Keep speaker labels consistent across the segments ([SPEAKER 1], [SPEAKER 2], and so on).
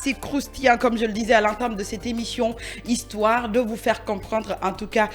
[SPEAKER 1] assez croustillant, comme je le disais à l'entame de cette émission, histoire de vous faire comprendre, en tout cas,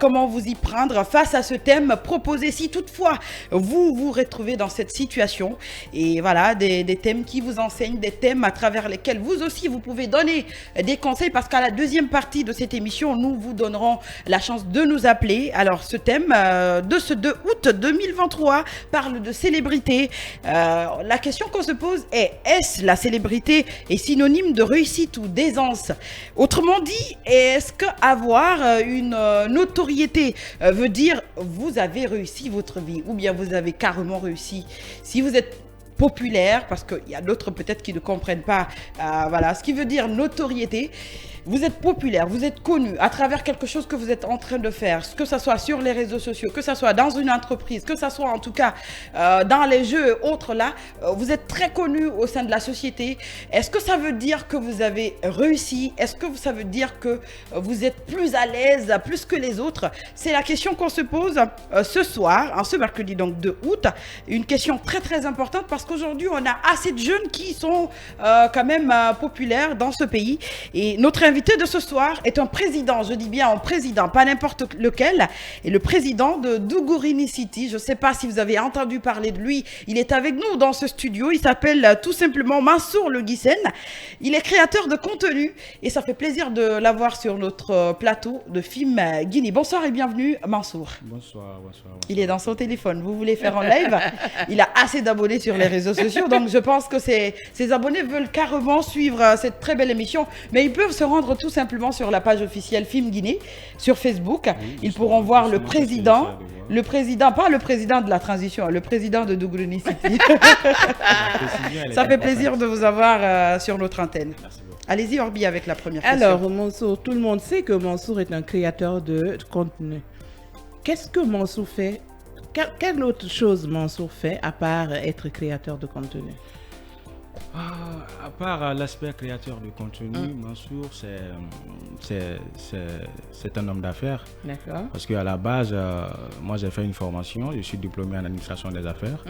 [SPEAKER 1] comment vous y prendre face à ce thème proposé. Si toutefois, vous vous retrouvez dans cette situation, et voilà, des thèmes qui vous enseignent, des thèmes à travers lesquels vous aussi, vous pouvez donner des conseils, parce qu'à la deuxième partie de cette émission, nous vous donnerons la chance de nous appeler. Alors, ce thème de ce 2 août 2023 parle de célébrité. La question qu'on se pose est-ce la célébrité est synonyme de réussite ou d'aisance? Autrement dit, est-ce qu'avoir une notoriété veut dire vous avez réussi votre vie, ou bien vous avez carrément réussi? Si vous êtes populaire, parce qu'il y a d'autres peut-être qui ne comprennent pas voilà, ce qui veut dire notoriété. Vous êtes populaire, vous êtes connu à travers quelque chose que vous êtes en train de faire, que ce soit sur les réseaux sociaux, que ce soit dans une entreprise, que ce soit en tout cas dans les jeux et autres là, vous êtes très connu au sein de la société. Est-ce que ça veut dire que vous avez réussi? Est-ce que ça veut dire que vous êtes plus à l'aise, plus que les autres? C'est la question qu'on se pose ce soir, en ce mercredi donc 2 août. Une question très très importante, parce qu'aujourd'hui on a assez de jeunes qui sont quand même populaires dans ce pays. Et notre invité de ce soir est un président, je dis bien un président, pas n'importe lequel, et le président de Dougourine City. Je ne sais pas si vous avez entendu parler de lui, il est avec nous dans ce studio, il s'appelle tout simplement Mansour Le Guissen. Il est créateur de contenu et ça fait plaisir de l'avoir sur notre plateau de Film Guinée. Bonsoir et bienvenue Mansour.
[SPEAKER 2] Bonsoir.
[SPEAKER 1] Il est dans son téléphone, vous voulez faire en live? Il a assez d'abonnés sur les réseaux sociaux, donc je pense que ses abonnés veulent carrément suivre cette très belle émission, mais ils peuvent se rendre tout simplement sur la page officielle Film Guinée sur Facebook. Oui, ils pourront voir le président, pas le président de la transition, le président de Dougourine City. Ça fait plaisir de vous avoir sur notre antenne. Allez-y Orbi avec la première question.
[SPEAKER 3] Alors Mansour, tout le monde sait que Mansour est un créateur de contenu. Qu'est-ce que Mansour fait? Quelle autre chose Mansour fait à part être créateur de contenu?
[SPEAKER 2] À part l'aspect créateur de contenu, Mansour, c'est un homme d'affaires.
[SPEAKER 3] D'accord.
[SPEAKER 2] Parce qu'à la base, moi j'ai fait une formation, je suis diplômé en administration des affaires.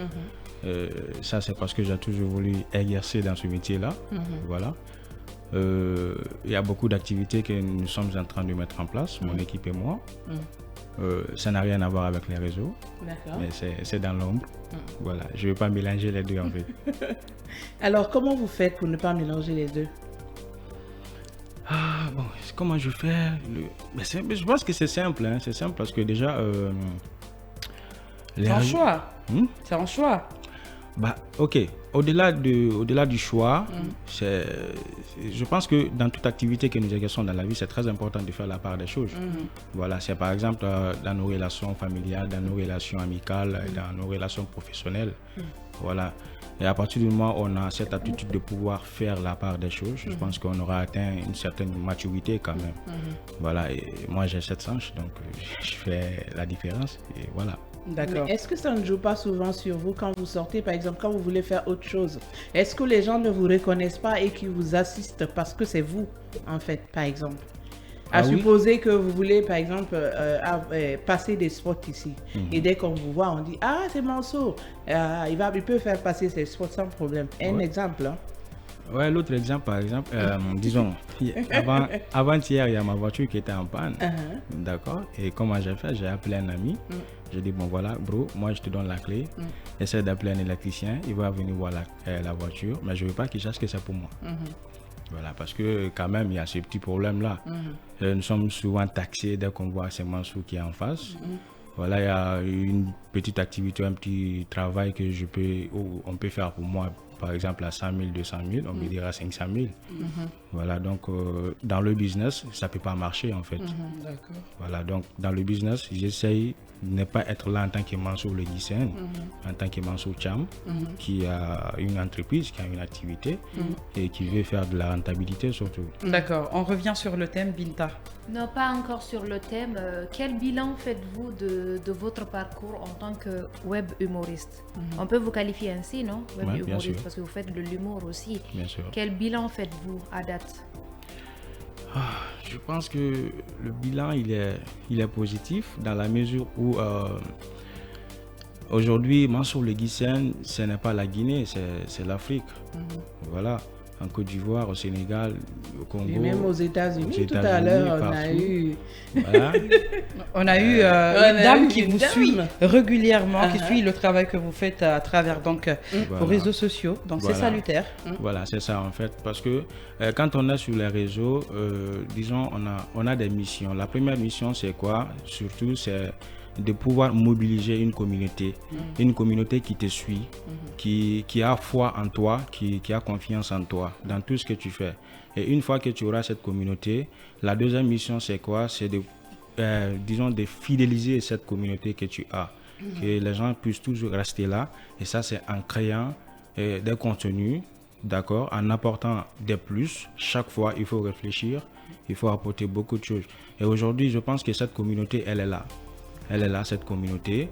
[SPEAKER 2] Ça, c'est parce que j'ai toujours voulu exercer dans ce métier-là. Voilà. Il y a beaucoup d'activités que nous sommes en train de mettre en place, mon équipe et moi. Ça n'a rien à voir avec les réseaux, mais c'est dans l'ombre. Voilà, je ne veux pas mélanger les deux en fait.
[SPEAKER 3] Alors, comment vous faites pour ne pas mélanger les deux?
[SPEAKER 2] Bon, comment je fais je pense que c'est simple, hein. C'est simple parce que déjà...
[SPEAKER 1] c'est un choix. C'est un choix.
[SPEAKER 2] Bah, ok. Au-delà du choix, je pense que dans toute activité que nous exerçons dans la vie, c'est très important de faire la part des choses. Voilà, c'est par exemple dans nos relations familiales, dans nos relations amicales, dans nos relations professionnelles. Voilà. Et à partir du moment où on a cette attitude de pouvoir faire la part des choses, je pense qu'on aura atteint une certaine maturité quand même. Voilà, et moi j'ai cette chance, donc je fais la différence et voilà.
[SPEAKER 3] D'accord. Est-ce que ça ne joue pas souvent sur vous quand vous sortez, par exemple, quand vous voulez faire autre chose? Est-ce que les gens ne vous reconnaissent pas et qu'ils vous assistent parce que c'est vous, en fait, par exemple? À supposer que vous voulez, par exemple, passer des spots ici. Et dès qu'on vous voit, on dit « Ah, c'est Mansour. Il peut faire passer ses spots sans problème. » Un exemple, hein?
[SPEAKER 2] Ouais, l'autre exemple, par exemple, disons, avant-hier, il y a ma voiture qui était en panne. D'accord. Et comment j'ai fait? J'ai appelé un ami. J'ai dit, bon voilà, bro, moi je te donne la clé. Essaie d'appeler un électricien. Il va venir voir la voiture. Mais je ne veux pas qu'il sache que c'est pour moi. Voilà, parce que quand même, il y a ce petit problème-là. Nous sommes souvent taxés dès qu'on voit c'est Mansour qui est en face. Voilà, il y a une petite activité, un petit travail que on peut faire pour moi. Par exemple, à 100 000, 200 000, on me dira 500 000. Voilà, donc dans le business, ça ne peut pas marcher en fait.
[SPEAKER 1] D'accord.
[SPEAKER 2] Voilà, donc dans le business, j'essaye de ne pas être là en tant que Mansour Le Guissen, en tant que Mansour Cham, qui a une entreprise, qui a une activité et qui veut faire de la rentabilité surtout.
[SPEAKER 1] D'accord, on revient sur le thème, Binta.
[SPEAKER 4] Non, pas encore sur le thème. Quel bilan faites-vous de votre parcours en tant que web humoriste? On peut vous qualifier ainsi, non? Web humoriste, parce que vous faites de l'humour aussi.
[SPEAKER 2] Bien sûr.
[SPEAKER 4] Quel bilan faites-vous à date?
[SPEAKER 2] Je pense que le bilan, il est positif dans la mesure où aujourd'hui, Mansour Le Guissen, ce n'est pas la Guinée, c'est l'Afrique. Voilà. en Côte d'Ivoire, au Sénégal, au Congo.
[SPEAKER 3] Et même aux États-Unis, tout à l'heure, on a eu...
[SPEAKER 2] Voilà.
[SPEAKER 1] On a eu une dame qui vous suit régulièrement, qui suit le travail que vous faites à travers donc, vos réseaux sociaux. Donc c'est salutaire.
[SPEAKER 2] Voilà, c'est ça en fait. Parce que quand on est sur les réseaux, disons, on a des missions. La première mission, c'est quoi? Surtout, c'est de pouvoir mobiliser une communauté qui te suit, qui a foi en toi, qui a confiance en toi dans tout ce que tu fais. Et une fois que tu auras cette communauté, la deuxième mission, c'est quoi? C'est de, disons, de fidéliser cette communauté que tu as, que les gens puissent toujours rester là. Et ça, c'est en créant des contenus, d'accord, en apportant des plus. Chaque fois, il faut réfléchir, il faut apporter beaucoup de choses. Et aujourd'hui, je pense que cette communauté, elle est là. Elle est là, cette communauté.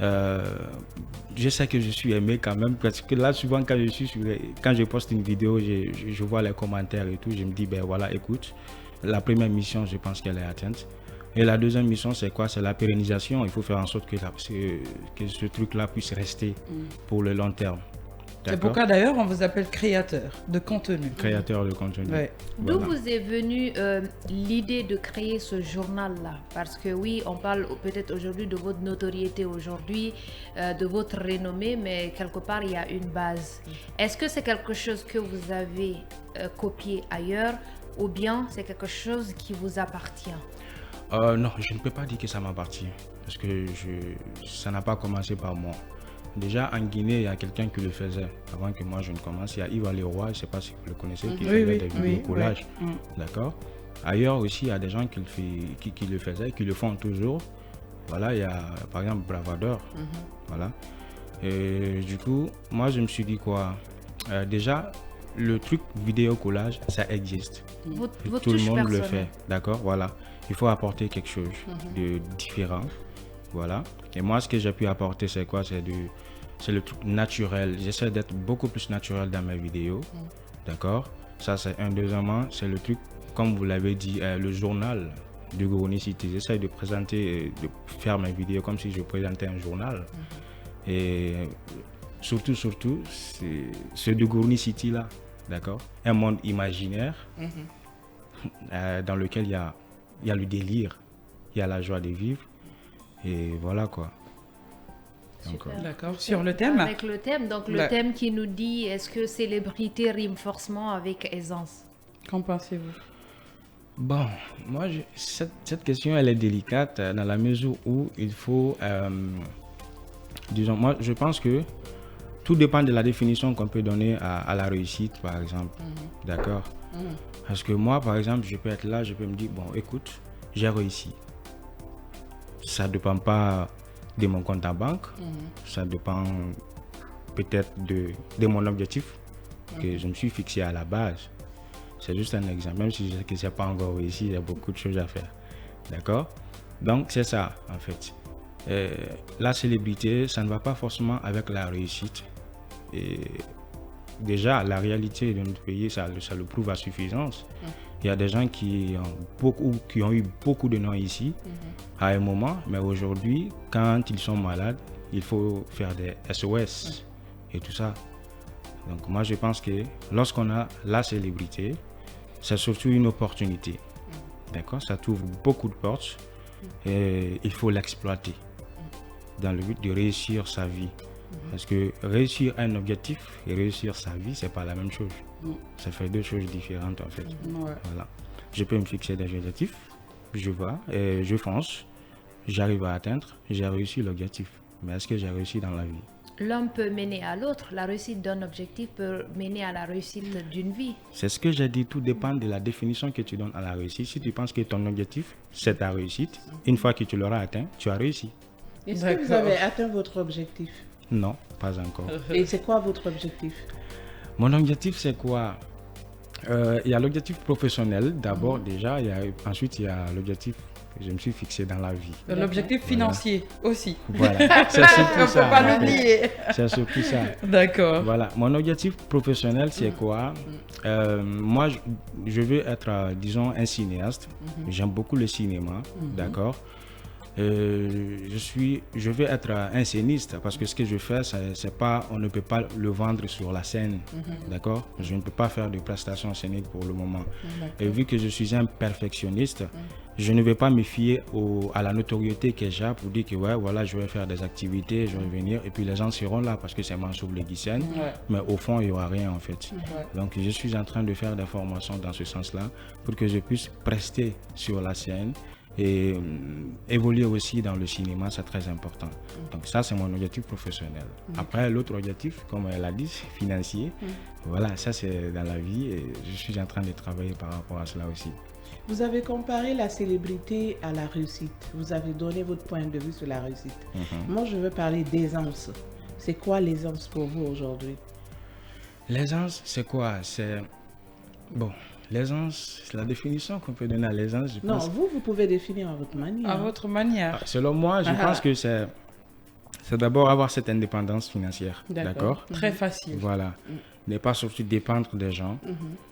[SPEAKER 2] Je sais que je suis aimé quand même, parce que là, souvent, quand je poste une vidéo, je vois les commentaires et tout, je me dis, ben voilà, écoute, la première mission, je pense qu'elle est atteinte. Et la deuxième mission, c'est quoi? C'est la pérennisation. Il faut faire en sorte que ce truc-là puisse rester pour le long terme.
[SPEAKER 1] C'est pourquoi d'ailleurs on vous appelle créateur de contenu.
[SPEAKER 2] Créateur de contenu.
[SPEAKER 1] Ouais.
[SPEAKER 4] D'où vous est venue l'idée de créer ce journal-là? Parce que oui, on parle peut-être aujourd'hui de votre notoriété aujourd'hui, de votre renommée, mais quelque part il y a une base. Est-ce que c'est quelque chose que vous avez copié ailleurs ou bien c'est quelque chose qui vous appartient?
[SPEAKER 2] Non, je ne peux pas dire que ça m'appartient parce que ça n'a pas commencé par moi. Déjà en Guinée, il y a quelqu'un qui le faisait avant que moi je ne commence. Il y a Yves Leroy, je ne sais pas si vous le connaissez, qui faisait des vidéos collages. D'accord. Ailleurs aussi, il y a des gens qui le faisaient, qui le font toujours. Voilà, il y a par exemple Bravador. Voilà. Et du coup, moi je me suis dit quoi? Déjà, le truc vidéo collage, ça existe. Tout le monde le fait. D'accord, voilà. Il faut apporter quelque chose de différent. Voilà. Et moi, ce que j'ai pu apporter, c'est quoi? C'est le truc naturel. J'essaie d'être beaucoup plus naturel dans mes vidéos. D'accord? Ça, c'est un. Deuxièmement, c'est le truc, comme vous l'avez dit, le journal de Gourni City. J'essaie de présenter, de faire mes vidéos comme si je présentais un journal. Et surtout, c'est ce de Gourni City là. D'accord? Un monde imaginaire dans lequel il y a le délire, il y a la joie de vivre. Et voilà quoi.
[SPEAKER 1] D'accord. Sur le thème.
[SPEAKER 4] Avec le thème, donc le thème qui nous dit est-ce que célébrité rime forcément avec aisance?
[SPEAKER 1] Qu'en pensez-vous?
[SPEAKER 2] Bon, moi, cette question elle est délicate dans la mesure où il faut, disons, moi je pense que tout dépend de la définition qu'on peut donner à la réussite par exemple. D'accord. Parce que moi par exemple, je peux être là, je peux me dire, bon écoute, j'ai réussi. Ça ne dépend pas de mon compte en banque, ça dépend peut-être de mon objectif que je me suis fixé à la base. C'est juste un exemple, même si je sais que ce n'est pas encore réussi, il y a beaucoup de choses à faire. D'accord? Donc c'est ça en fait. La célébrité, ça ne va pas forcément avec la réussite. Et déjà, la réalité de notre pays, ça le prouve à suffisance. Il y a des gens qui ont eu beaucoup de noms ici à un moment, mais aujourd'hui, quand ils sont malades, il faut faire des SOS et tout ça. Donc moi, je pense que lorsqu'on a la célébrité, c'est surtout une opportunité. D'accord? Ça t'ouvre beaucoup de portes et il faut l'exploiter dans le but de réussir sa vie. Parce que réussir un objectif et réussir sa vie, c'est pas la même chose. Ça fait deux choses différentes en fait. Voilà. Je peux me fixer des objectifs, je vois, je fonce, j'arrive à atteindre, j'ai réussi l'objectif. Mais est-ce que j'ai réussi dans la vie?
[SPEAKER 4] L'un peut mener à l'autre. La réussite d'un objectif peut mener à la réussite d'une vie.
[SPEAKER 2] C'est ce que j'ai dit, tout dépend de la définition que tu donnes à la réussite. Si tu penses que ton objectif, c'est ta réussite, une fois que tu l'auras atteint, tu as réussi.
[SPEAKER 3] Est-ce que vous avez atteint votre objectif?
[SPEAKER 2] Non, pas encore.
[SPEAKER 3] Et c'est quoi votre objectif?
[SPEAKER 2] Mon objectif, c'est quoi? Il y a l'objectif professionnel d'abord déjà, ensuite il y a l'objectif que je me suis fixé dans la vie.
[SPEAKER 1] L'objectif financier aussi.
[SPEAKER 2] Voilà, c'est surtout ça.
[SPEAKER 1] On ne peut pas l'oublier.
[SPEAKER 2] C'est surtout ça.
[SPEAKER 1] D'accord.
[SPEAKER 2] Voilà, mon objectif professionnel, c'est quoi? Moi, je veux être, disons, un cinéaste. J'aime beaucoup le cinéma, d'accord? je vais être un scéniste parce que ce que je fais, c'est pas, on ne peut pas le vendre sur la scène, d'accord? Je ne peux pas faire de prestations scéniques pour le moment. Et vu que je suis un perfectionniste, je ne vais pas me fier à la notoriété que j'ai pour dire que ouais, voilà, je vais faire des activités, je vais venir et puis les gens seront là parce que c'est Mansour Bleguissen, mais au fond, il n'y aura rien en fait. Donc, je suis en train de faire des formations dans ce sens-là pour que je puisse prester sur la scène et évoluer aussi dans le cinéma, c'est très important. Donc ça, c'est mon objectif professionnel. Après, l'autre objectif, comme elle a dit, financier. Voilà, ça c'est dans la vie et je suis en train de travailler par rapport à cela aussi.
[SPEAKER 3] Vous avez comparé la célébrité à la réussite. Vous avez donné votre point de vue sur la réussite. Moi, je veux parler d'aisance. C'est quoi l'aisance pour vous aujourd'hui?
[SPEAKER 2] L'aisance, c'est quoi? C'est... Bon... L'aisance, c'est la définition qu'on peut donner à l'aisance.
[SPEAKER 3] Non, vous pouvez définir à votre manière.
[SPEAKER 1] À votre manière.
[SPEAKER 2] Selon moi, je pense que c'est d'abord avoir cette indépendance financière. D'accord.
[SPEAKER 1] Très facile.
[SPEAKER 2] Voilà. Ne pas surtout dépendre des gens.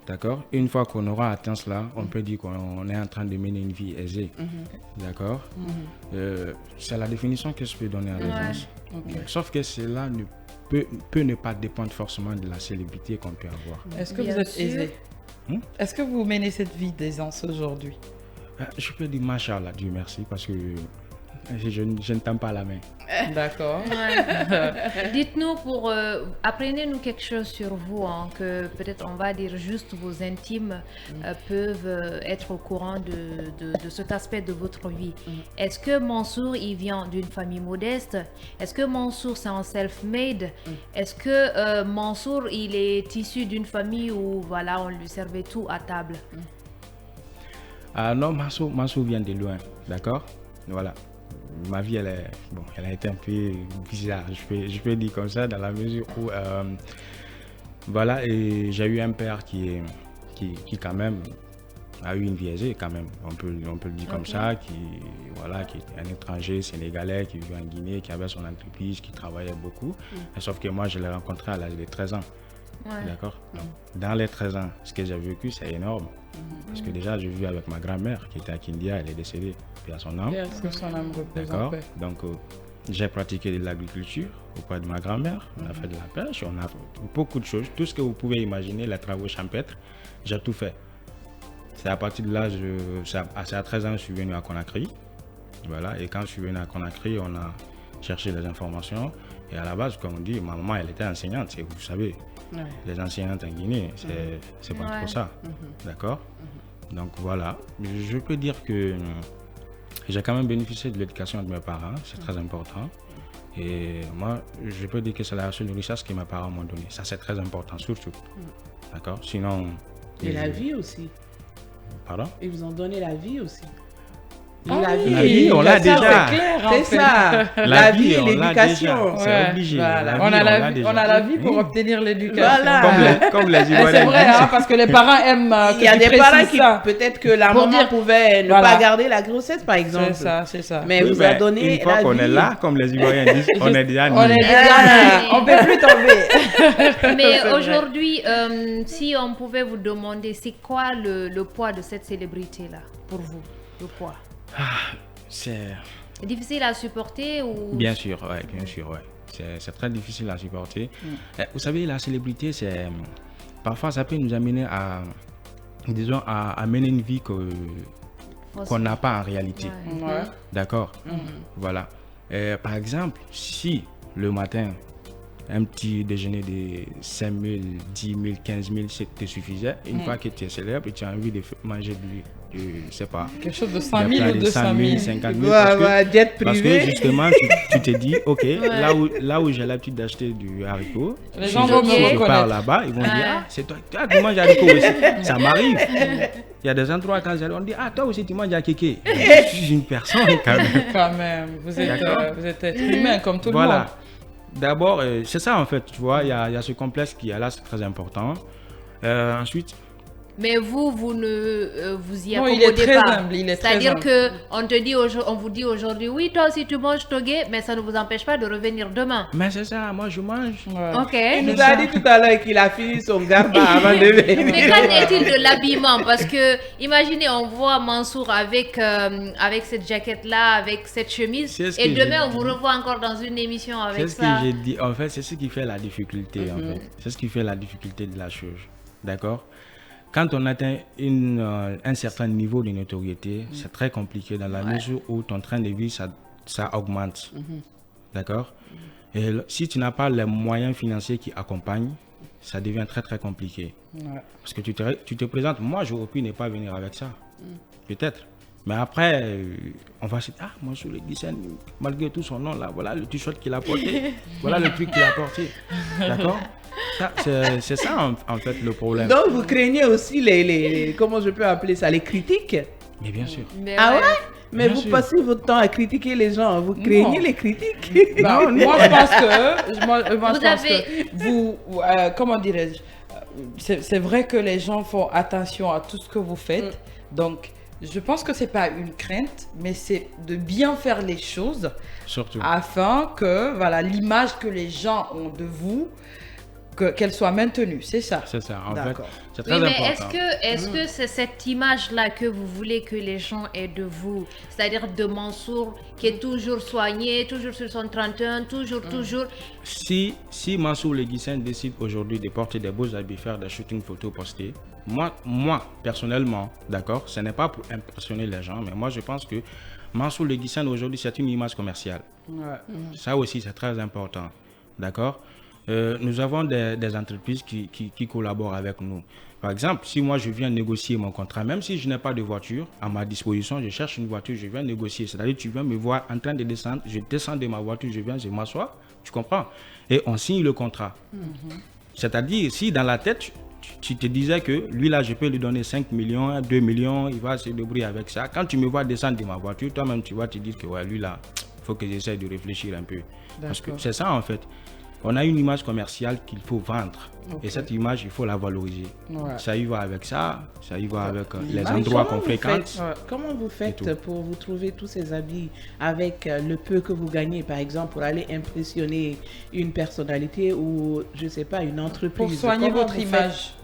[SPEAKER 2] D'accord. Une fois qu'on aura atteint cela, on peut dire qu'on est en train de mener une vie aisée. D'accord. C'est la définition que je peux donner à l'aisance. Sauf que cela peut ne pas dépendre forcément de la célébrité qu'on peut avoir.
[SPEAKER 1] Est-ce que vous êtes aisé? Est-ce que vous menez cette vie d'aisance aujourd'hui?
[SPEAKER 2] Je peux dire machallah, Dieu merci, parce que je ne tends pas la main.
[SPEAKER 1] D'accord.
[SPEAKER 4] Dites-nous, apprenez-nous quelque chose sur vous, hein, que peut-être on va dire juste vos intimes peuvent être au courant de cet aspect de votre vie. Est-ce que Mansour, il vient d'une famille modeste? Est-ce que Mansour, c'est un self-made? Est-ce que Mansour, il est issu d'une famille où voilà, on lui servait tout à table?
[SPEAKER 2] Non, Mansour vient de loin, d'accord? Voilà. Ma vie, elle a été un peu bizarre, je peux dire comme ça, dans la mesure où, voilà, et j'ai eu un père qui quand même a eu une vie aisée, quand même, on peut le dire comme ça, qui était un étranger sénégalais, qui vivait en Guinée, qui avait son entreprise, qui travaillait beaucoup, sauf que moi, je l'ai rencontré à l'âge de 13 ans. D'accord. Dans les 13 ans, ce que j'ai vécu, c'est énorme. Parce que déjà, je vis avec ma grand-mère qui était à Kindia, elle est décédée, puis à son âme. D'accord. Donc, j'ai pratiqué de l'agriculture auprès de ma grand-mère. On a fait de la pêche, on a fait beaucoup de choses. Tout ce que vous pouvez imaginer, les travaux champêtres, j'ai tout fait. C'est à partir de là, c'est à 13 ans, je suis venu à Conakry. Voilà. Et quand je suis venu à Conakry, on a cherché des informations. Et à la base, comme on dit, ma maman, elle était enseignante, vous savez. Les enseignantes en Guinée, c'est pas trop ça. D'accord. Donc voilà, je peux dire que j'ai quand même bénéficié de l'éducation de mes parents, c'est très important. Et moi, je peux dire que c'est la seule richesse que mes parents m'ont donnée. Ça, c'est très important, surtout. D'accord. Sinon...
[SPEAKER 3] Et la vie aussi.
[SPEAKER 2] Pardon?
[SPEAKER 3] Ils vous ont donné la vie aussi.
[SPEAKER 2] La vie, on l'a déjà.
[SPEAKER 3] C'est ça. La vie et l'éducation.
[SPEAKER 2] C'est obligé.
[SPEAKER 1] Voilà. On a la vie pour obtenir l'éducation.
[SPEAKER 3] Voilà.
[SPEAKER 2] Comme les Ivoiriens.
[SPEAKER 1] C'est vrai, hein, parce que les parents aiment.
[SPEAKER 3] Il y a des parents qui, peut-être que la maman pouvait ne pas garder la grossesse, par exemple.
[SPEAKER 1] C'est ça.
[SPEAKER 3] Mais vous a donné.
[SPEAKER 2] Une fois qu'on est là, comme les Ivoiriens disent, on est déjà nés.
[SPEAKER 1] On ne peut plus tomber.
[SPEAKER 4] Mais aujourd'hui, si on pouvait vous demander, c'est quoi le poids de cette célébrité-là pour vous? Le poids?
[SPEAKER 2] C'est
[SPEAKER 4] difficile à supporter ou...
[SPEAKER 2] Bien sûr, ouais. C'est très difficile à supporter. Vous savez, la célébrité, parfois ça peut nous amener à mener une vie qu'on n'a pas en réalité. D'accord. Voilà. Par exemple, si le matin, un petit déjeuner de 5 000, 10 000, 15 000, te suffisait. Une fois que tu es célèbre et tu as envie de manger je sais pas.
[SPEAKER 1] Quelque chose de 100 000 ou 200 000.
[SPEAKER 2] 50 000.
[SPEAKER 3] Parce
[SPEAKER 2] que justement, tu te dis, ok, là où j'ai l'habitude d'acheter du haricot,
[SPEAKER 1] les gens vont me reconnaître.
[SPEAKER 2] Je pars là-bas, ils vont dire, c'est toi qui manges haricot aussi. Ça m'arrive. Il y a des endroits quand on dit, toi aussi tu manges à kéké. Je suis une personne quand même.
[SPEAKER 1] Quand même, vous êtes être humain comme tout le monde.
[SPEAKER 2] D'abord, c'est ça en fait, tu vois, il y a ce complexe qui est là, c'est très important. Ensuite,
[SPEAKER 4] Mais vous ne vous y
[SPEAKER 1] Non,
[SPEAKER 4] accommodez
[SPEAKER 1] il est très
[SPEAKER 4] pas.
[SPEAKER 1] humble, il est très
[SPEAKER 4] C'est-à-dire
[SPEAKER 1] humble.
[SPEAKER 4] que on vous dit aujourd'hui, oui, toi aussi tu manges togué, mais ça ne vous empêche pas de revenir demain.
[SPEAKER 2] Mais c'est ça, moi je mange.
[SPEAKER 4] Ok.
[SPEAKER 3] Il nous a dit tout à l'heure qu'il a fini son garba avant de venir.
[SPEAKER 4] Mais qu'en est-il de l'habillement? Parce que, imaginez, on voit Mansour avec cette jaquette-là, avec cette chemise,
[SPEAKER 2] C'est ce
[SPEAKER 4] et
[SPEAKER 2] que
[SPEAKER 4] demain
[SPEAKER 2] j'ai
[SPEAKER 4] on vous
[SPEAKER 2] dit.
[SPEAKER 4] revoit encore dans une émission avec
[SPEAKER 2] C'est ce que
[SPEAKER 4] ça.
[SPEAKER 2] j'ai dit. En fait, c'est ce qui fait la difficulté. En fait. C'est ce qui fait la difficulté de la chose. D'accord? Quand on atteint un certain niveau de notoriété, c'est très compliqué dans la mesure où ton train de vie, ça augmente. D'accord? Et si tu n'as pas les moyens financiers qui accompagnent, ça devient très très compliqué. Parce que tu te présentes, moi j'aurais pu ne pas venir avec ça. Peut-être. Mais après, on va se dire, ah, moi je le Guissen, malgré tout son nom là, voilà le t-shirt qu'il a porté, voilà le truc qu'il a porté. D'accord? C'est ça en fait le problème.
[SPEAKER 3] Donc vous craignez aussi les comment je peux appeler ça, les critiques?
[SPEAKER 2] Mais bien sûr.
[SPEAKER 4] Mais
[SPEAKER 3] Ah
[SPEAKER 4] ouais.
[SPEAKER 3] ouais? Mais
[SPEAKER 2] Bien
[SPEAKER 3] vous
[SPEAKER 2] sûr.
[SPEAKER 3] passez votre temps à critiquer les gens, vous craignez
[SPEAKER 1] Non.
[SPEAKER 3] les critiques?
[SPEAKER 1] Bah, moi, je pense que, moi, je
[SPEAKER 4] Vous
[SPEAKER 1] pense
[SPEAKER 4] avez-
[SPEAKER 1] que vous, comment dirais-je, c'est vrai que les gens font attention à tout ce que vous faites. Donc, je pense que c'est pas une crainte, mais c'est de bien faire les choses
[SPEAKER 2] Surtout.
[SPEAKER 1] afin que, voilà, l'image que les gens ont de vous, qu'elle soit maintenue. C'est ça.
[SPEAKER 2] C'est ça. En fait,
[SPEAKER 1] D'accord.
[SPEAKER 2] c'est très
[SPEAKER 4] Oui, mais
[SPEAKER 2] important.
[SPEAKER 4] est-ce que c'est cette image-là que vous voulez que les gens aient de vous? C'est-à-dire de Mansour qui est toujours soigné, toujours sur son 31, toujours.
[SPEAKER 2] Si Mansour Le Guissen décide aujourd'hui de porter des beaux habits, faire des shootings photos postés, moi personnellement, d'accord, ce n'est pas pour impressionner les gens, mais moi je pense que Mansour Le Guissen aujourd'hui c'est une image commerciale. Ça aussi c'est très important, d'accord. Nous avons des entreprises qui collaborent avec nous. Par exemple, si moi je viens négocier mon contrat, même si je n'ai pas de voiture à ma disposition, je cherche une voiture, je viens négocier. C'est-à-dire tu viens me voir en train de descendre, je descends de ma voiture, je m'assois, tu comprends? Et on signe le contrat. C'est-à-dire, si dans la tête, tu te disais que lui là, je peux lui donner 5 millions, 2 millions, il va se débrouiller avec ça. Quand tu me vois descendre de ma voiture, toi-même tu vas te dire que ouais, lui là, il faut que j'essaie de réfléchir un peu. Parce que c'est ça en fait. On a une image commerciale qu'il faut vendre. Et cette image, il faut la valoriser. Ça y va avec ça, ça y va avec les endroits qu'on fréquente.
[SPEAKER 3] Comment vous
[SPEAKER 2] Et
[SPEAKER 3] faites
[SPEAKER 2] tout.
[SPEAKER 3] pour vous trouver tous ces habits avec le peu que vous gagnez, par exemple, pour aller impressionner une personnalité ou, je sais pas, une entreprise?
[SPEAKER 1] Pour soigner
[SPEAKER 3] Comment
[SPEAKER 1] votre
[SPEAKER 3] vous faites?
[SPEAKER 1] image.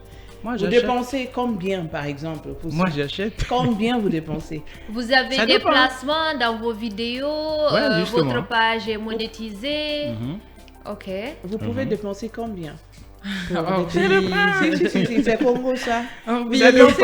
[SPEAKER 2] Moi,
[SPEAKER 3] Vous
[SPEAKER 2] j'achète.
[SPEAKER 3] dépensez combien, par exemple, pour
[SPEAKER 2] Moi,
[SPEAKER 3] ça?
[SPEAKER 2] j'achète.
[SPEAKER 3] Combien vous dépensez?
[SPEAKER 4] Vous avez
[SPEAKER 2] Ça
[SPEAKER 4] des
[SPEAKER 2] dépend.
[SPEAKER 4] placements dans vos vidéos,
[SPEAKER 2] Ouais, justement.
[SPEAKER 4] votre page est monétisée. Ok.
[SPEAKER 3] Vous pouvez dépenser combien?
[SPEAKER 1] Orbi.
[SPEAKER 3] C'est Congo ça.
[SPEAKER 1] Orbi.
[SPEAKER 3] Vous dépensez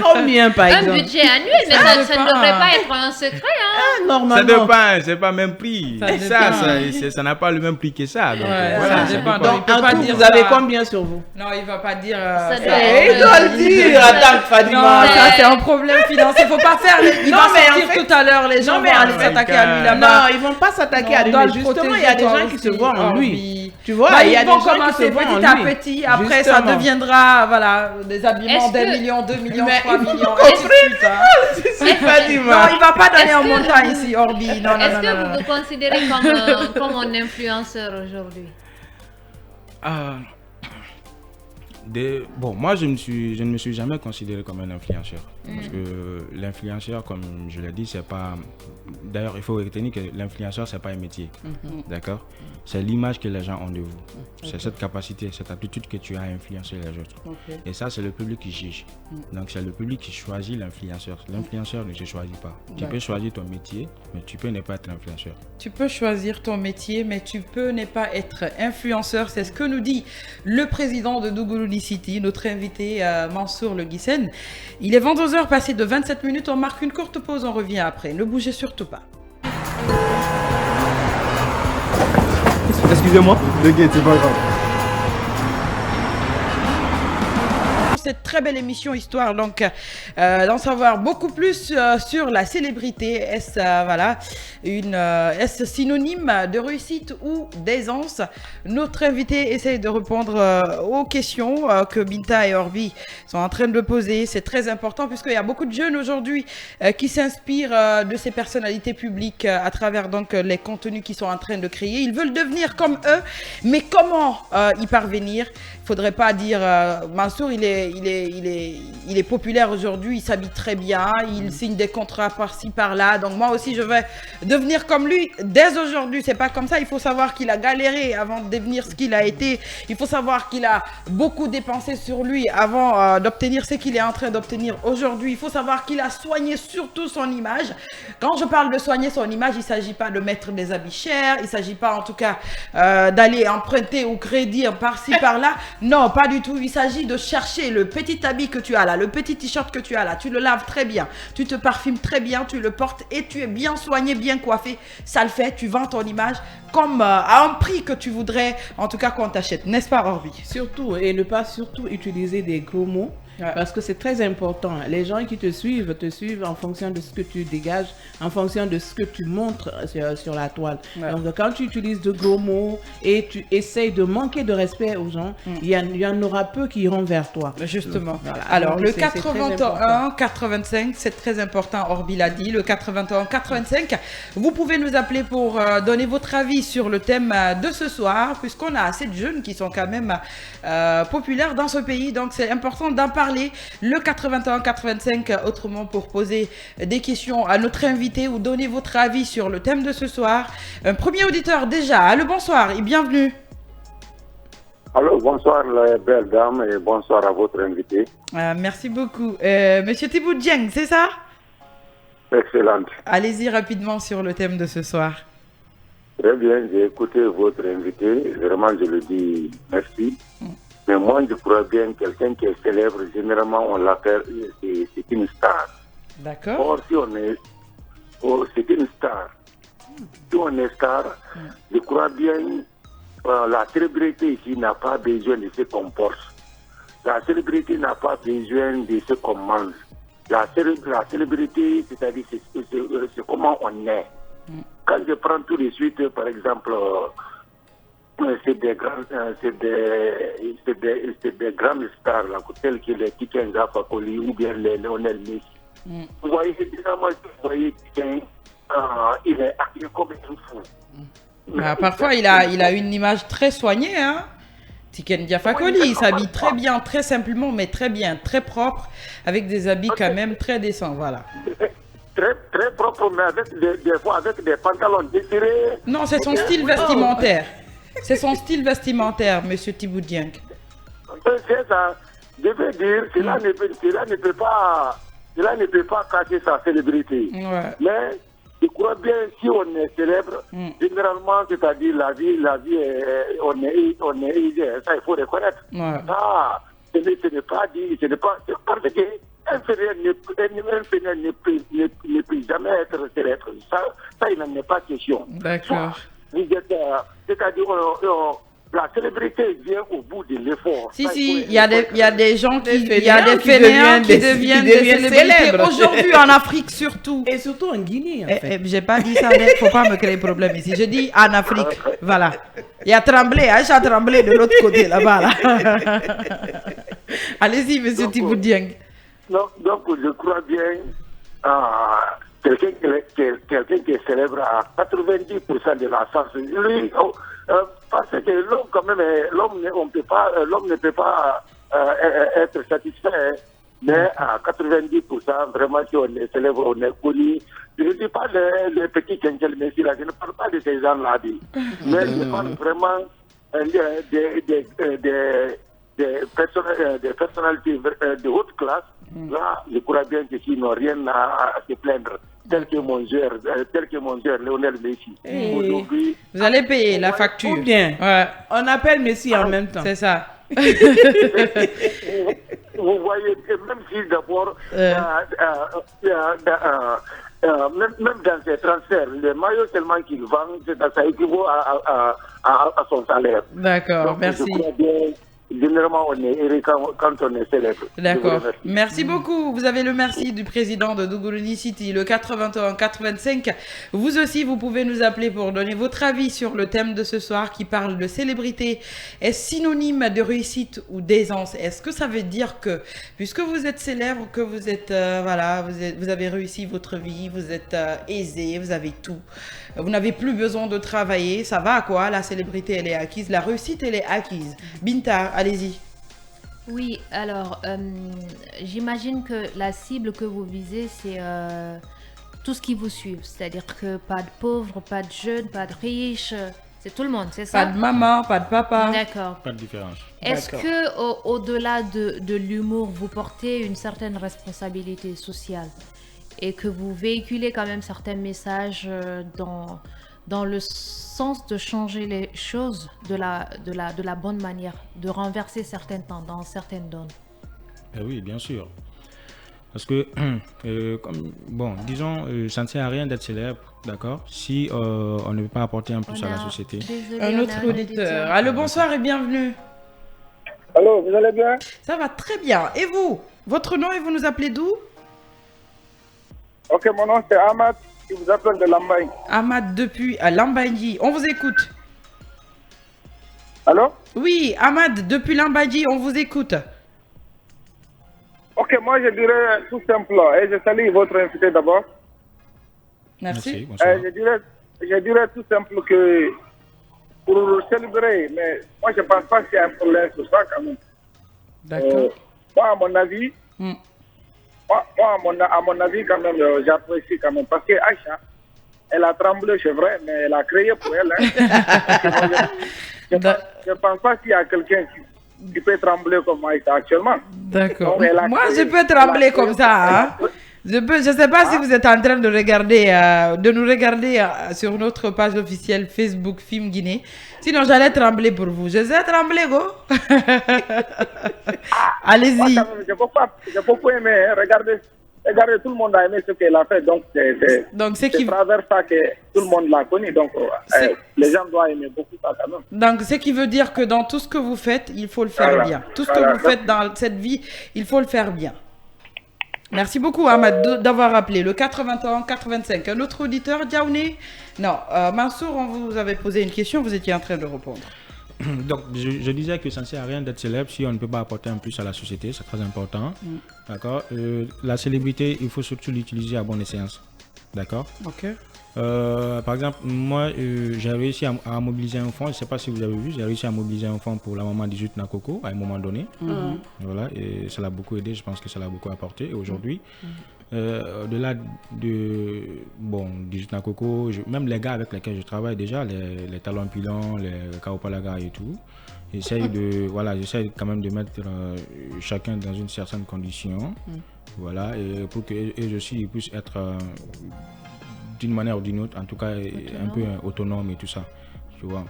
[SPEAKER 3] combien, par
[SPEAKER 4] Un
[SPEAKER 3] exemple?
[SPEAKER 4] budget annuel, mais ça ne
[SPEAKER 1] dépend.
[SPEAKER 4] devrait pas être un secret. Hein.
[SPEAKER 3] Ah,
[SPEAKER 2] Ça
[SPEAKER 3] normalement.
[SPEAKER 2] dépend, c'est pas le même prix.
[SPEAKER 1] Ça
[SPEAKER 2] Ça n'a pas le même prix que ça. Donc,
[SPEAKER 1] Ouais,
[SPEAKER 2] voilà,
[SPEAKER 1] ça
[SPEAKER 2] ça
[SPEAKER 1] dépend.
[SPEAKER 2] dépend.
[SPEAKER 1] Donc, il peut
[SPEAKER 3] En
[SPEAKER 1] pas
[SPEAKER 3] tout,
[SPEAKER 1] dire
[SPEAKER 3] vous avez
[SPEAKER 1] ça.
[SPEAKER 3] combien sur vous?
[SPEAKER 1] Non, il va pas dire.
[SPEAKER 4] Ça
[SPEAKER 1] ça.
[SPEAKER 4] doit
[SPEAKER 3] Eh, il
[SPEAKER 4] être-
[SPEAKER 3] doit le dire. Attends,
[SPEAKER 1] Non,
[SPEAKER 3] Fadima.
[SPEAKER 1] ça c'est un problème financier. Faut pas faire. Il
[SPEAKER 3] Non,
[SPEAKER 1] va
[SPEAKER 3] mais en
[SPEAKER 1] sortir
[SPEAKER 3] fait-
[SPEAKER 1] tout à l'heure. Les gens
[SPEAKER 3] Non, mais
[SPEAKER 1] vont
[SPEAKER 3] en
[SPEAKER 1] aller
[SPEAKER 3] fait-
[SPEAKER 1] s'attaquer à lui
[SPEAKER 3] Non,
[SPEAKER 1] là-bas.
[SPEAKER 3] ils vont pas s'attaquer à lui.
[SPEAKER 1] On doit
[SPEAKER 3] Mais
[SPEAKER 1] le
[SPEAKER 3] justement, il y a des
[SPEAKER 1] protéger,
[SPEAKER 3] gens
[SPEAKER 1] toi
[SPEAKER 3] qui se
[SPEAKER 1] aussi,
[SPEAKER 3] voient en lui.
[SPEAKER 1] Orbi.
[SPEAKER 3] Tu vois,
[SPEAKER 1] Bah,
[SPEAKER 3] il y a
[SPEAKER 1] ils
[SPEAKER 3] des
[SPEAKER 1] vont
[SPEAKER 3] gens qui
[SPEAKER 1] commencer
[SPEAKER 3] se voient en
[SPEAKER 1] petit à
[SPEAKER 3] lui.
[SPEAKER 1] petit. Après, ça
[SPEAKER 3] Justement.
[SPEAKER 1] deviendra voilà, des habillements
[SPEAKER 4] Est-ce
[SPEAKER 1] d'un
[SPEAKER 4] que-
[SPEAKER 1] million, 2 millions,
[SPEAKER 3] Mais
[SPEAKER 1] 3
[SPEAKER 3] il faut
[SPEAKER 1] millions.
[SPEAKER 3] qu'on
[SPEAKER 1] Et ainsi de suite, hein.
[SPEAKER 3] C'est Fadima.
[SPEAKER 1] Non, il va pas donner en
[SPEAKER 4] Est-ce que-
[SPEAKER 1] montant ici, Orbi. Non, non,
[SPEAKER 4] Est-ce
[SPEAKER 1] non,
[SPEAKER 4] que
[SPEAKER 1] non,
[SPEAKER 4] vous
[SPEAKER 1] non.
[SPEAKER 4] vous considérez comme un influenceur aujourd'hui?
[SPEAKER 2] Bon, moi, je ne me suis jamais considéré comme un influenceur. Parce que l'influenceur, comme je l'ai dit, c'est pas... D'ailleurs, il faut retenir que l'influenceur, c'est pas un métier. D'accord? C'est l'image que les gens ont de vous. C'est cette capacité, cette aptitude que tu as à influencer les autres. Et ça, c'est le public qui juge. Donc, c'est le public qui choisit l'influenceur. L'influenceur ne se choisit pas. Tu peux choisir ton métier, mais tu peux ne pas être influenceur.
[SPEAKER 1] Tu peux choisir ton métier, mais tu peux ne pas être influenceur. C'est ce que nous dit le président de Dougoulou City, notre invité Mansour Le Guissen. Il est 22h passé de 27 minutes. On marque une courte pause. On revient après. Ne bougez surtout pas.
[SPEAKER 5] Excusez-moi, le gate, c'est pas grave.
[SPEAKER 1] Cette très belle émission histoire donc d'en savoir beaucoup plus sur la célébrité. Est-ce voilà est-ce synonyme de réussite ou d'aisance? Notre invité essaye de répondre aux questions que Binta et Orbi sont en train de poser. C'est très important puisqu'il y a beaucoup de jeunes aujourd'hui qui s'inspirent de ces personnalités publiques à travers donc les contenus qu'ils sont en train de créer. Ils veulent devenir comme eux, mais comment y parvenir? faudrait pas dire Mansour, il est populaire aujourd'hui, il s'habille très bien, il signe des contrats par-ci par-là. Donc moi aussi je vais devenir comme lui. Dès aujourd'hui, c'est pas comme ça. Il faut savoir qu'il a galéré avant de devenir ce qu'il a été. Il faut savoir qu'il a beaucoup dépensé sur lui avant d'obtenir ce qu'il est en train d'obtenir aujourd'hui. Il faut savoir qu'il a soigné surtout son image. Quand je parle de soigner son image, il s'agit pas de mettre des habits chers, il s'agit pas en tout cas d'aller emprunter au crédit par-ci par-là. Non, pas du tout. Il s'agit de chercher le petit habit que tu as là, le petit t-shirt que tu as là. Tu le laves très bien, tu te parfumes très bien, tu le portes et tu es bien soigné, bien coiffé. Ça le fait, tu vends ton image comme à un prix que tu voudrais, en tout cas qu'on t'achète. N'est-ce pas, Orbi?
[SPEAKER 3] Surtout, et ne pas surtout utiliser des gros mots. Ouais. Parce que c'est très important. Les gens qui te suivent en fonction de ce que tu dégages, en fonction de ce que tu montres sur la toile. Ouais. Donc, quand tu utilises de gros mots et tu essayes de manquer de respect aux gens, il y en aura peu qui iront vers toi.
[SPEAKER 1] Justement. Voilà. Alors, le 81-85, c'est très important, Orbi l'a dit. Le 81-85, vous pouvez nous appeler pour donner votre avis sur le thème de ce soir, puisqu'on a assez de jeunes qui sont quand même populaires dans ce pays. Donc, c'est important d'en parler. Le 81-85, autrement pour poser des questions à notre invité ou donner votre avis sur le thème de ce soir. Un premier auditeur déjà. Allô, bonsoir et bienvenue.
[SPEAKER 5] Allô, bonsoir les belles dames et bonsoir à votre invité.
[SPEAKER 1] Merci beaucoup. Monsieur Thibaut Dieng, c'est ça?
[SPEAKER 5] Excellente.
[SPEAKER 1] Allez-y rapidement sur le thème de ce soir.
[SPEAKER 5] Très bien, j'ai écouté votre invité. Vraiment, je le dis merci. Mais moi, je crois bien quelqu'un qui est célèbre, généralement, on l'appelle, c'est une star.
[SPEAKER 1] D'accord.
[SPEAKER 5] Or, si on est, c'est une star. Si on est star, je crois bien, la célébrité ici n'a pas besoin de ce qu'on porte. La célébrité n'a pas besoin de ce qu'on mange. La célébrité, c'est-à-dire, c'est comment on est. Quand je prends tout de suite, par exemple, c'est des grandes stars là, telles que les Tikenza Fakoli ou bien les Lionel Messi. Vous voyez, évidemment, vous voyez il est habillé comme un fou.
[SPEAKER 1] Parfois, il a une image très soignée, hein. Tiken Fakoli, il s'habille très bien, très simplement, mais très bien, très propre, avec des habits quand même très décents, voilà.
[SPEAKER 5] Très propre, mais des fois avec des pantalons déchirés.
[SPEAKER 1] Non, c'est son style vestimentaire. C'est son style vestimentaire, monsieur Thibaut Dieng.
[SPEAKER 5] C'est ça. Je veux dire, cela ne peut pas cacher sa célébrité. Ouais. Mais je crois bien, si on est célèbre, généralement, c'est-à-dire la vie on est aisé. Ça, il faut reconnaître. Ouais. Ça, ce n'est pas dit, parce que un fainéant ne peut jamais être célèbre. Ça, il n'en est pas question.
[SPEAKER 1] D'accord.
[SPEAKER 5] C'est-à-dire, la célébrité vient au bout de l'effort.
[SPEAKER 1] Si, il y a des gens qui deviennent des célébrités. Aujourd'hui, en Afrique surtout.
[SPEAKER 3] Et surtout en Guinée, en fait.
[SPEAKER 1] J'ai pas dit ça, il ne faut pas me créer problème ici. Je dis en Afrique, voilà. Il y a Tremblay, Aïcha Tremblay de l'autre côté, là-bas. Là. Allez-y, monsieur Thibaut Dieng.
[SPEAKER 5] Donc, je crois bien... quelqu'un qui est célèbre à 90% de la chance. Lui, parce que l'homme, quand même, l'homme ne peut pas être satisfait, mais à 90%, vraiment, si on est célèbre, on est connu. Je ne dis pas les petits Kenkel Messi, là, je ne parle pas de ces gens-là, mais je parle vraiment des personnalités de haute classe. Là, je crois bien que s'ils n'ont rien à se plaindre, tel que mon gère Lionel Messi.
[SPEAKER 1] Aujourd'hui, vous allez payer la facture.
[SPEAKER 3] Ou bien, on appelle Messi en même temps.
[SPEAKER 1] C'est ça.
[SPEAKER 5] Vous voyez, même si d'abord, même dans ses transferts, les maillots seulement qu'il vend, ça équivaut à son salaire.
[SPEAKER 1] D'accord, donc, merci.
[SPEAKER 5] Je crois bien, généralement, on est heureux quand on est célèbre.
[SPEAKER 1] D'accord. Merci beaucoup. Vous avez le merci du président de Dougouloni City, le 81-85. Vous aussi, vous pouvez nous appeler pour donner votre avis sur le thème de ce soir qui parle de célébrité. Est-ce synonyme de réussite ou d'aisance? Est-ce que ça veut dire que, puisque vous êtes célèbre, que vous êtes, vous avez réussi votre vie, vous êtes aisé, vous avez tout, vous n'avez plus besoin de travailler, ça va quoi? La célébrité, elle est acquise, la réussite, elle est acquise. Binta, allez-y.
[SPEAKER 4] Oui, alors, j'imagine que la cible que vous visez, c'est tout ce qui vous suit. C'est-à-dire que pas de pauvres, pas de jeunes, pas de riches, c'est tout le monde, c'est ça?
[SPEAKER 1] Pas de maman, pas de papa.
[SPEAKER 4] D'accord.
[SPEAKER 2] Pas de différence.
[SPEAKER 4] Est-ce que au-delà de l'humour, vous portez une certaine responsabilité sociale et que vous véhiculez quand même certains messages dans le sens de changer les choses de la bonne manière, de renverser certaines tendances, certaines donnes?
[SPEAKER 2] Oui, bien sûr. Parce que, disons, ça ne sert à rien d'être célèbre, d'accord, si on ne peut pas apporter un plus à la société.
[SPEAKER 4] Désolé,
[SPEAKER 1] Un autre auditeur. Allô, bonsoir et bienvenue.
[SPEAKER 5] Allô, vous allez bien?
[SPEAKER 1] Ça va très bien. Et vous? Votre nom et vous nous appelez d'où?
[SPEAKER 5] Ok, mon nom c'est Ahmad, qui vous appelle de Lambaye.
[SPEAKER 1] Ahmad depuis Lambaye. On vous écoute.
[SPEAKER 5] Allô?
[SPEAKER 1] Oui, Ahmad depuis Lambaye, on vous écoute.
[SPEAKER 5] Ok, moi je dirais tout simple, et je salue votre invité d'abord.
[SPEAKER 1] Merci.
[SPEAKER 2] Bonsoir.
[SPEAKER 5] Je dirais tout simple que pour célébrer, mais moi je ne pense pas qu'il y a un problème sur ça quand même.
[SPEAKER 1] D'accord.
[SPEAKER 5] Moi, à mon avis, à mon avis, quand même, j'apprécie quand même. Parce que Aïcha, elle a tremblé, c'est vrai, mais elle a créé pour elle. Hein. Je ne pense pas qu'il y a quelqu'un qui peut trembler comme Aïcha actuellement.
[SPEAKER 1] D'accord.
[SPEAKER 5] Donc,
[SPEAKER 1] Moi, je peux trembler comme ça. Hein. Je ne sais pas si vous êtes en train de regarder, de nous regarder sur notre page officielle Facebook Film Guinée. Sinon, j'allais trembler pour vous. Je sais trembler, go. Allez-y.
[SPEAKER 5] J'ai beaucoup aimé. Hein. Regardez, tout le monde a aimé ce qu'elle a fait. Donc, c'est travers ça que tout le monde l'a connu. Donc, les gens doivent aimer beaucoup ça quand même.
[SPEAKER 1] Donc, ce qui veut dire que dans tout ce que vous faites, il faut le faire bien. Tout ce que vous faites dans cette vie, il faut le faire bien. Merci beaucoup, Ahmad, d'avoir appelé le 81-85. Un autre auditeur, Diaouné? Non, Mansour, on vous avait posé une question, vous étiez en train de répondre.
[SPEAKER 2] Donc, je disais que ça ne sert à rien d'être célèbre si on ne peut pas apporter un plus à la société, c'est très important. D'accord. La célébrité, il faut surtout l'utiliser à bon escient. D'accord.
[SPEAKER 1] Ok.
[SPEAKER 2] Par exemple, moi, j'ai réussi à mobiliser un fonds. Je ne sais pas si vous avez vu, j'ai réussi à mobiliser un fonds pour la maman 18 Nakoko à un moment donné. Voilà, et ça l'a beaucoup aidé. Je pense que ça l'a beaucoup apporté. Et aujourd'hui, au-delà de 18 Nakoko, même les gars avec lesquels je travaille déjà, les talons pilants, les Kaopalaga et tout, j'essaie quand même de mettre chacun dans une certaine condition. Voilà, et pour qu'eux aussi ils puissent être d'une manière ou d'une autre, en tout cas un peu autonome et tout ça, tu vois.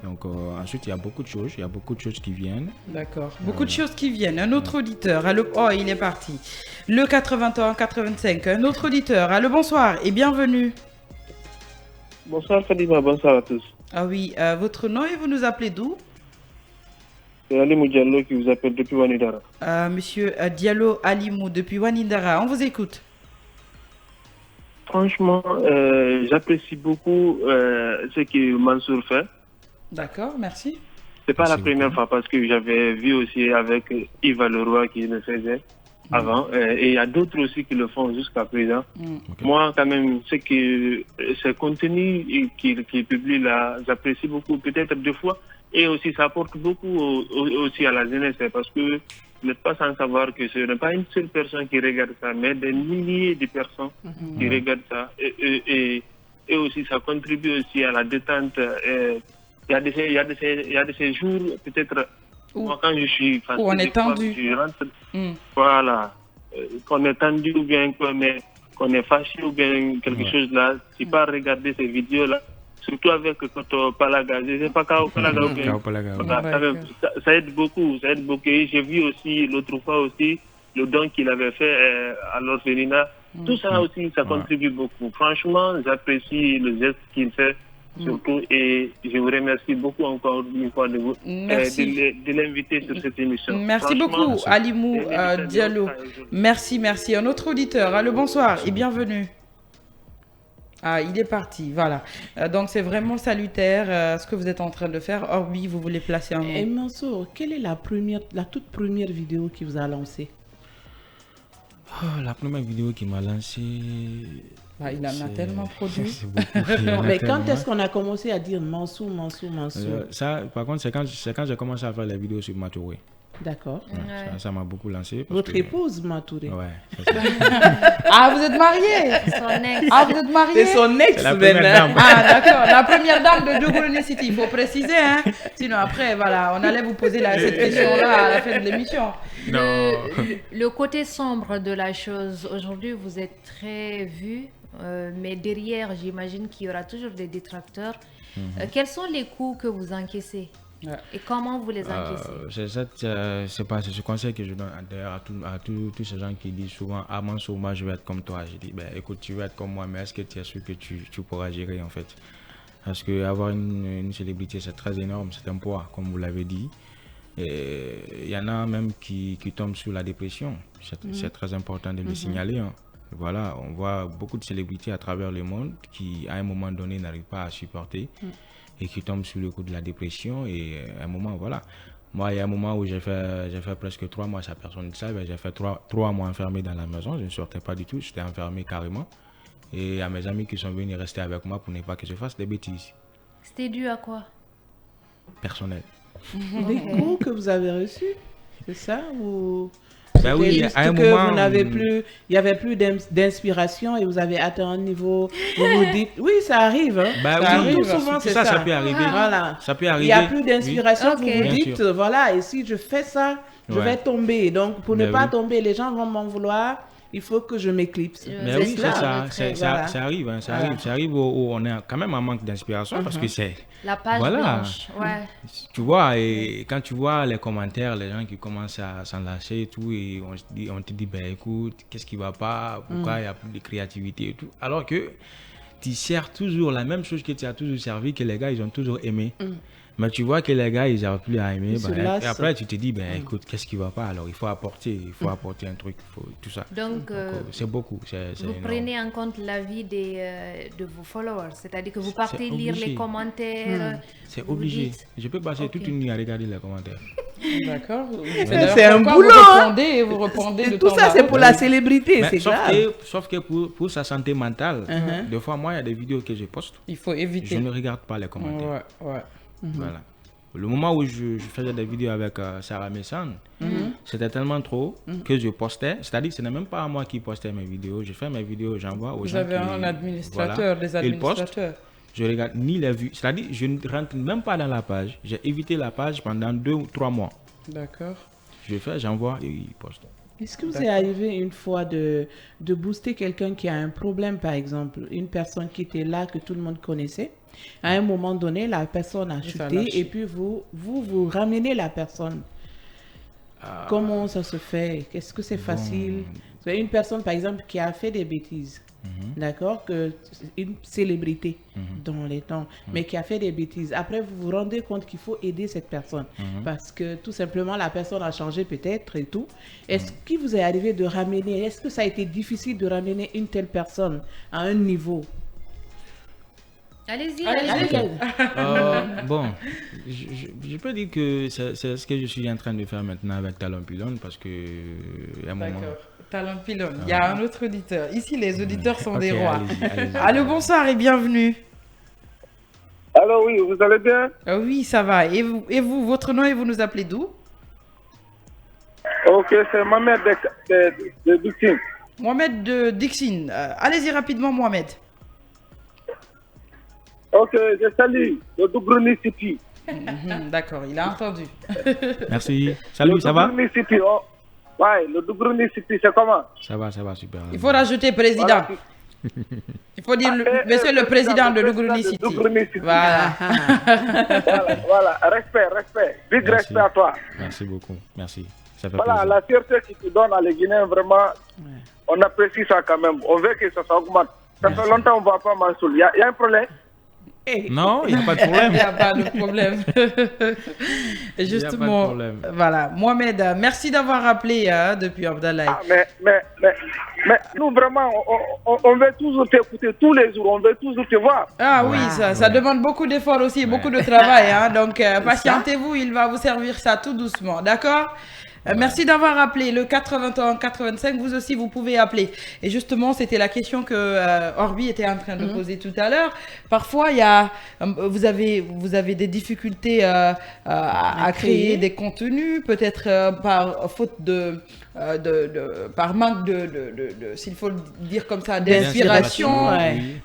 [SPEAKER 2] Donc ensuite il y a beaucoup de choses qui viennent.
[SPEAKER 1] D'accord, beaucoup de choses qui viennent. Un autre auditeur, il est parti. Le 81-85, un autre auditeur. Allô, bonsoir et bienvenue.
[SPEAKER 6] Bonsoir Fadima, bonsoir à tous.
[SPEAKER 1] Ah oui, votre nom et vous nous appelez d'où?
[SPEAKER 6] C'est Alimou Diallo qui vous appelle depuis Wanidara.
[SPEAKER 1] Monsieur Diallo Alimou depuis Wanidara, on vous écoute.
[SPEAKER 6] Franchement, j'apprécie beaucoup ce que Mansour fait.
[SPEAKER 1] D'accord, merci.
[SPEAKER 6] C'est pas la première fois parce que j'avais vu aussi avec Yves Leroy qui le faisait avant. Et il y a d'autres aussi qui le font jusqu'à présent. Okay. Moi, quand même, ce contenu qu'il publie là, j'apprécie beaucoup, peut-être deux fois. Et aussi, ça apporte beaucoup aussi à la jeunesse parce que vous n'êtes pas sans savoir que ce n'est pas une seule personne qui regarde ça, mais des milliers de personnes qui regardent ça. Et aussi, ça contribue aussi à la détente. Il y a de ces jours, peut-être, moi, quand je suis fatigué,
[SPEAKER 1] on est tendu.
[SPEAKER 6] Je rentre, voilà, qu'on est tendu ou bien qu'on est fâché ou bien quelque chose là, tu peux regarder ces vidéos-là. Surtout avec Koto Palaga, je ne sais pas Kao Palaga ou bien. Ça aide beaucoup, J'ai vu aussi l'autre fois aussi le don qu'il avait fait à l'orphelinat. Tout ça aussi, ça contribue beaucoup. Franchement, j'apprécie le geste qu'il fait surtout et je vous remercie beaucoup encore une fois de l'inviter sur cette émission.
[SPEAKER 1] Merci beaucoup, Alimou Diallo. Merci. Un autre auditeur, allô, bonsoir et bienvenue. Ah, il est parti, voilà. Donc, c'est vraiment salutaire ce que vous êtes en train de faire. Orbi, vous voulez placer un mot.
[SPEAKER 3] Et Mansour, quelle est la toute première vidéo qui vous a lancé?
[SPEAKER 2] La première vidéo qui m'a lancé...
[SPEAKER 1] Bah, il en a tellement produit.
[SPEAKER 3] Mais quand est-ce qu'on a commencé à dire Mansour?
[SPEAKER 2] Ça, par contre, c'est quand j'ai commencé à faire les vidéos sur Matouré.
[SPEAKER 3] D'accord.
[SPEAKER 2] Ça m'a beaucoup lancé.
[SPEAKER 3] Votre épouse, Matouré.
[SPEAKER 2] Ouais.
[SPEAKER 1] Ah, vous êtes mariés?
[SPEAKER 4] Son ex.
[SPEAKER 1] Ah, vous êtes mariés?
[SPEAKER 3] C'est son ex,
[SPEAKER 2] la première dame.
[SPEAKER 1] Ah, d'accord. La première dame de Djougouleni City, il faut préciser. Hein. Sinon, après, voilà, on allait vous poser cette question-là à la fin de l'émission.
[SPEAKER 4] Le côté sombre de la chose, aujourd'hui, vous êtes très vu, mais derrière, j'imagine qu'il y aura toujours des détracteurs. Quels sont les coups que vous encaissez? Et comment vous les encaissez?
[SPEAKER 2] C'est pas ce conseil que je donne à tous ces gens qui disent souvent « Ah, Mansour, moi je vais être comme toi ». Je dis « Écoute, tu veux être comme moi, mais est-ce que tu es sûr que tu pourras gérer en fait ?» Parce qu'avoir une célébrité, c'est très énorme, c'est un poids, comme vous l'avez dit. Il y en a même qui tombent sous la dépression. C'est très important de le signaler. Hein. Voilà, on voit beaucoup de célébrités à travers le monde qui, à un moment donné, n'arrivent pas à supporter. Et qui tombent sous le coup de la dépression et à un moment, voilà. Moi, il y a un moment où j'ai fait presque 3 mois, ça personne ne savait, j'ai fait 3 mois enfermé dans la maison, je ne sortais pas du tout, j'étais enfermé carrément. Et à mes amis qui sont venus rester avec moi pour ne pas que je fasse des bêtises.
[SPEAKER 4] C'était dû à quoi?
[SPEAKER 2] Personnel.
[SPEAKER 3] Des coups que vous avez reçus, c'est ça ou...
[SPEAKER 2] Ben oui,
[SPEAKER 3] juste
[SPEAKER 2] à un
[SPEAKER 3] que
[SPEAKER 2] moment,
[SPEAKER 3] vous n'avez plus, il n'y avait plus d'inspiration et vous avez atteint un niveau où vous dites, oui, ça arrive. Hein.
[SPEAKER 2] Ben
[SPEAKER 3] Ça
[SPEAKER 2] oui,
[SPEAKER 3] arrive souvent, c'est ça.
[SPEAKER 2] Ça peut arriver.
[SPEAKER 3] Voilà.
[SPEAKER 2] Ça peut
[SPEAKER 3] Il
[SPEAKER 2] arriver.
[SPEAKER 3] n'y a plus d'inspiration,
[SPEAKER 4] Oui.
[SPEAKER 3] vous
[SPEAKER 4] Bien
[SPEAKER 3] vous dites, voilà, et si je fais ça, je vais tomber. Donc, pour ne pas tomber, les gens vont m'en vouloir. Il faut que je m'éclipse.
[SPEAKER 2] Mais oui, c'est ça. Ça arrive. Hein, ça arrive où on est quand même en manque d'inspiration parce que c'est...
[SPEAKER 4] La page blanche, ouais.
[SPEAKER 2] Tu vois, et quand tu vois les commentaires, les gens qui commencent à s'enlacer et tout, et on te dit, ben écoute, qu'est-ce qui va pas, pourquoi il n'y a plus de créativité et tout. Alors que tu sers toujours la même chose que tu as toujours servi, que les gars, ils ont toujours aimé. Mais tu vois que les gars, ils n'arrivent plus à aimer. Et après, tu te dis, ben écoute, qu'est-ce qui ne va pas? Alors, il faut apporter un truc, tout ça.
[SPEAKER 4] Donc
[SPEAKER 2] c'est beaucoup.
[SPEAKER 4] Vous prenez en compte l'avis de vos followers, c'est-à-dire que vous partez lire les commentaires.
[SPEAKER 2] C'est obligé. Je peux passer toute une nuit à regarder les commentaires.
[SPEAKER 1] D'accord.
[SPEAKER 3] C'est un boulot.
[SPEAKER 1] Vous répondez de
[SPEAKER 3] tout ça, c'est pour la célébrité, c'est grave.
[SPEAKER 2] Sauf que pour sa santé mentale, des fois, moi, il y a des vidéos que je poste.
[SPEAKER 1] Il faut éviter.
[SPEAKER 2] Je ne regarde pas les commentaires.
[SPEAKER 1] Ouais.
[SPEAKER 2] Voilà. Le moment où je faisais des vidéos avec Sarah Messan, c'était tellement trop que je postais. C'est-à-dire que ce n'est même pas moi qui postais mes vidéos. Je fais mes vidéos, j'envoie aux gens.
[SPEAKER 1] Vous avez un administrateur, des administrateurs.
[SPEAKER 2] Je regarde ni les vues. C'est-à-dire que je ne rentre même pas dans la page. J'ai évité la page pendant 2 ou 3 mois.
[SPEAKER 1] D'accord.
[SPEAKER 2] Je fais, j'envoie et ils postent.
[SPEAKER 3] Est-ce que vous est arrivé une fois de booster quelqu'un qui a un problème, par exemple, une personne qui était là, que tout le monde connaissait? À un moment donné, la personne a chuté et puis vous ramenez la personne. Comment ça se fait? Est-ce que c'est facile? Une personne, par exemple, qui a fait des bêtises, d'accord, une célébrité dans les temps, mais qui a fait des bêtises. Après, vous vous rendez compte qu'il faut aider cette personne parce que tout simplement, la personne a changé peut-être et tout. Est-ce qu'il vous est arrivé de ramener, est-ce que ça a été difficile de ramener une telle personne à un niveau?
[SPEAKER 4] Allez-y.
[SPEAKER 2] Bon, je peux dire que c'est ce que je suis en train de faire maintenant avec Talon Pylone parce que à un moment...
[SPEAKER 1] Talon Pylone, il y a un autre auditeur. Ici, les auditeurs sont des rois.
[SPEAKER 2] Allez-y.
[SPEAKER 1] Allô, bonsoir et bienvenue.
[SPEAKER 5] Alors oui, vous allez bien?
[SPEAKER 1] Oui, ça va. Et vous, votre nom et vous nous appelez d'où?
[SPEAKER 5] Ok, c'est Mohamed de Dixine.
[SPEAKER 1] Mohamed de Dixine. Allez-y rapidement, Mohamed.
[SPEAKER 5] Ok, je salue le Djougouleni City.
[SPEAKER 1] D'accord, il a entendu.
[SPEAKER 2] Merci. Salut, ça va?
[SPEAKER 5] Le City, ouais, le Djougouleni City, c'est comment?
[SPEAKER 2] Ça va, super.
[SPEAKER 1] Il faut rajouter président. Voilà. Il faut dire monsieur le président de Djougouleni City. Voilà.
[SPEAKER 5] Voilà, respect. Big respect à toi.
[SPEAKER 2] Merci beaucoup, merci. Ça fait
[SPEAKER 5] voilà,
[SPEAKER 2] plaisir.
[SPEAKER 5] la fierté que tu donnes à les Guinéens, vraiment, on apprécie ça quand même. On veut que ça augmente. Ça fait longtemps qu'on ne voit pas Mansour. Il y a un problème?
[SPEAKER 2] Non, il n'y a pas de problème.
[SPEAKER 1] Il n'y a pas de problème. Justement, voilà. Mohamed, merci d'avoir appelé depuis Abdallah.
[SPEAKER 5] Ah, mais nous, vraiment, on veut toujours t'écouter tous les jours. On veut toujours te voir.
[SPEAKER 1] Ah oui, ça demande beaucoup d'efforts aussi, beaucoup de travail. Donc, patientez-vous, il va vous servir ça tout doucement. D'accord? Merci d'avoir appelé le 81 85. Vous aussi, vous pouvez appeler. Et justement, c'était la question que Orbi était en train de poser tout à l'heure. Parfois, vous avez des difficultés à créer des contenus, peut-être par faute par manque s'il faut le dire comme ça, d'inspiration,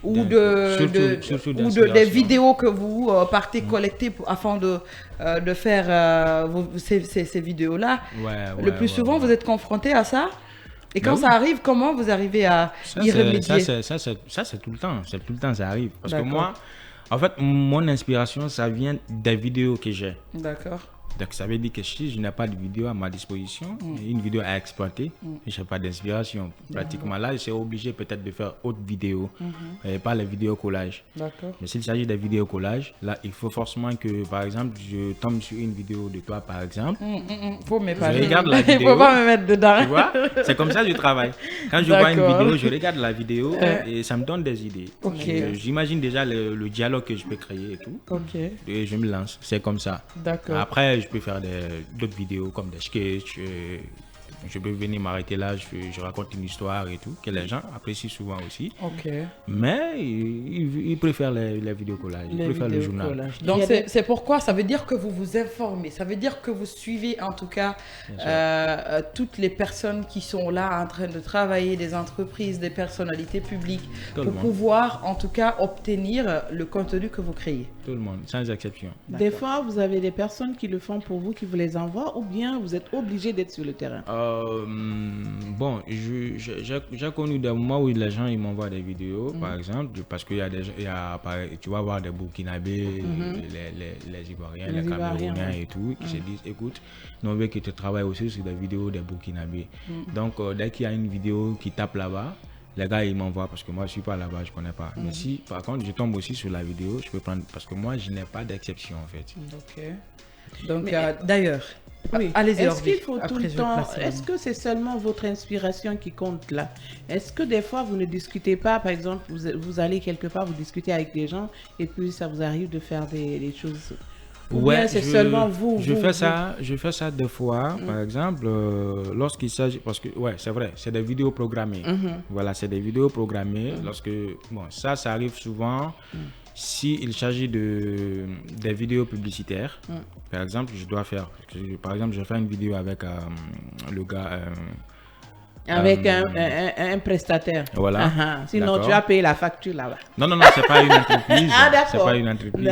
[SPEAKER 1] ou des vidéos que vous partez collecter afin de faire ces vidéos-là. Le plus souvent, vous êtes confronté à ça. Et quand ça arrive, comment vous arrivez à y remédier?
[SPEAKER 2] Ça, c'est tout le temps. C'est tout le temps, ça arrive. Parce que moi, en fait, mon inspiration, ça vient des vidéos que j'ai.
[SPEAKER 1] D'accord.
[SPEAKER 2] Donc, ça veut dire que si je n'ai pas de vidéo à ma disposition, une vidéo à exploiter, je n'ai pas d'inspiration. Pratiquement là, je suis obligé peut-être de faire autre vidéo, et pas les vidéos collages. Mais s'il s'agit des vidéos collages, là, il faut forcément que, par exemple, je tombe sur une vidéo de toi, par exemple.
[SPEAKER 1] Faut me
[SPEAKER 2] je regarde la vidéo.
[SPEAKER 1] Il ne faut pas me mettre dedans.
[SPEAKER 2] Tu vois, c'est comme ça que je travaille. Quand je vois une vidéo, je regarde la vidéo et ça me donne des idées. J'imagine déjà le dialogue que je peux créer et tout. Et je me lance. C'est comme ça. Après, je peux faire d'autres vidéos comme des sketchs. Je peux venir m'arrêter là, je raconte une histoire et tout, que les gens apprécient souvent aussi. Mais ils préfèrent les vidéos collages, ils préfèrent le journal.
[SPEAKER 1] Donc c'est pourquoi ça veut dire que vous vous informez, ça veut dire que vous suivez en tout cas toutes les personnes qui sont là en train de travailler, des entreprises, des personnalités publiques, pour pouvoir en tout cas obtenir le contenu que vous créez.
[SPEAKER 2] Tout le monde, sans exception.
[SPEAKER 3] Des fois, vous avez des personnes qui le font pour vous, qui vous les envoient, ou bien vous êtes obligé d'être sur le terrain?
[SPEAKER 2] Bon, j'ai connu des moments où les gens ils m'envoient des vidéos, par exemple, parce qu'il y a tu vas voir des Burkinabés, les Ivoiriens, les Camerounais et tout, qui se disent, écoute, nous on veut que tu travailles aussi sur des vidéos des Burkinabés. Donc, dès qu'il y a une vidéo qui tape là-bas, les gars ils m'envoient parce que moi je suis pas là-bas, je connais pas. Mais si par contre je tombe aussi sur la vidéo, je peux prendre parce que moi je n'ai pas d'exception en fait.
[SPEAKER 1] Donc d'ailleurs, allez-y.
[SPEAKER 3] Est-ce qu'il faut tout le temps, est-ce que c'est seulement votre inspiration qui compte là? Est-ce que des fois vous ne discutez pas, par exemple, vous allez quelque part, vous discutez avec des gens et puis ça vous arrive de faire des choses? C'est seulement vous.
[SPEAKER 2] Je fais ça des fois, par exemple, lorsqu'il s'agit, parce que c'est vrai, c'est des vidéos programmées. Voilà, c'est des vidéos programmées. Lorsque, ça arrive souvent. S'il s'agit des vidéos publicitaires, par exemple, je fais une vidéo avec le gars.
[SPEAKER 3] Avec un prestataire.
[SPEAKER 2] Voilà.
[SPEAKER 3] Sinon, tu as payé la facture là-bas.
[SPEAKER 2] Non, c'est pas une entreprise. C'est pas une entreprise.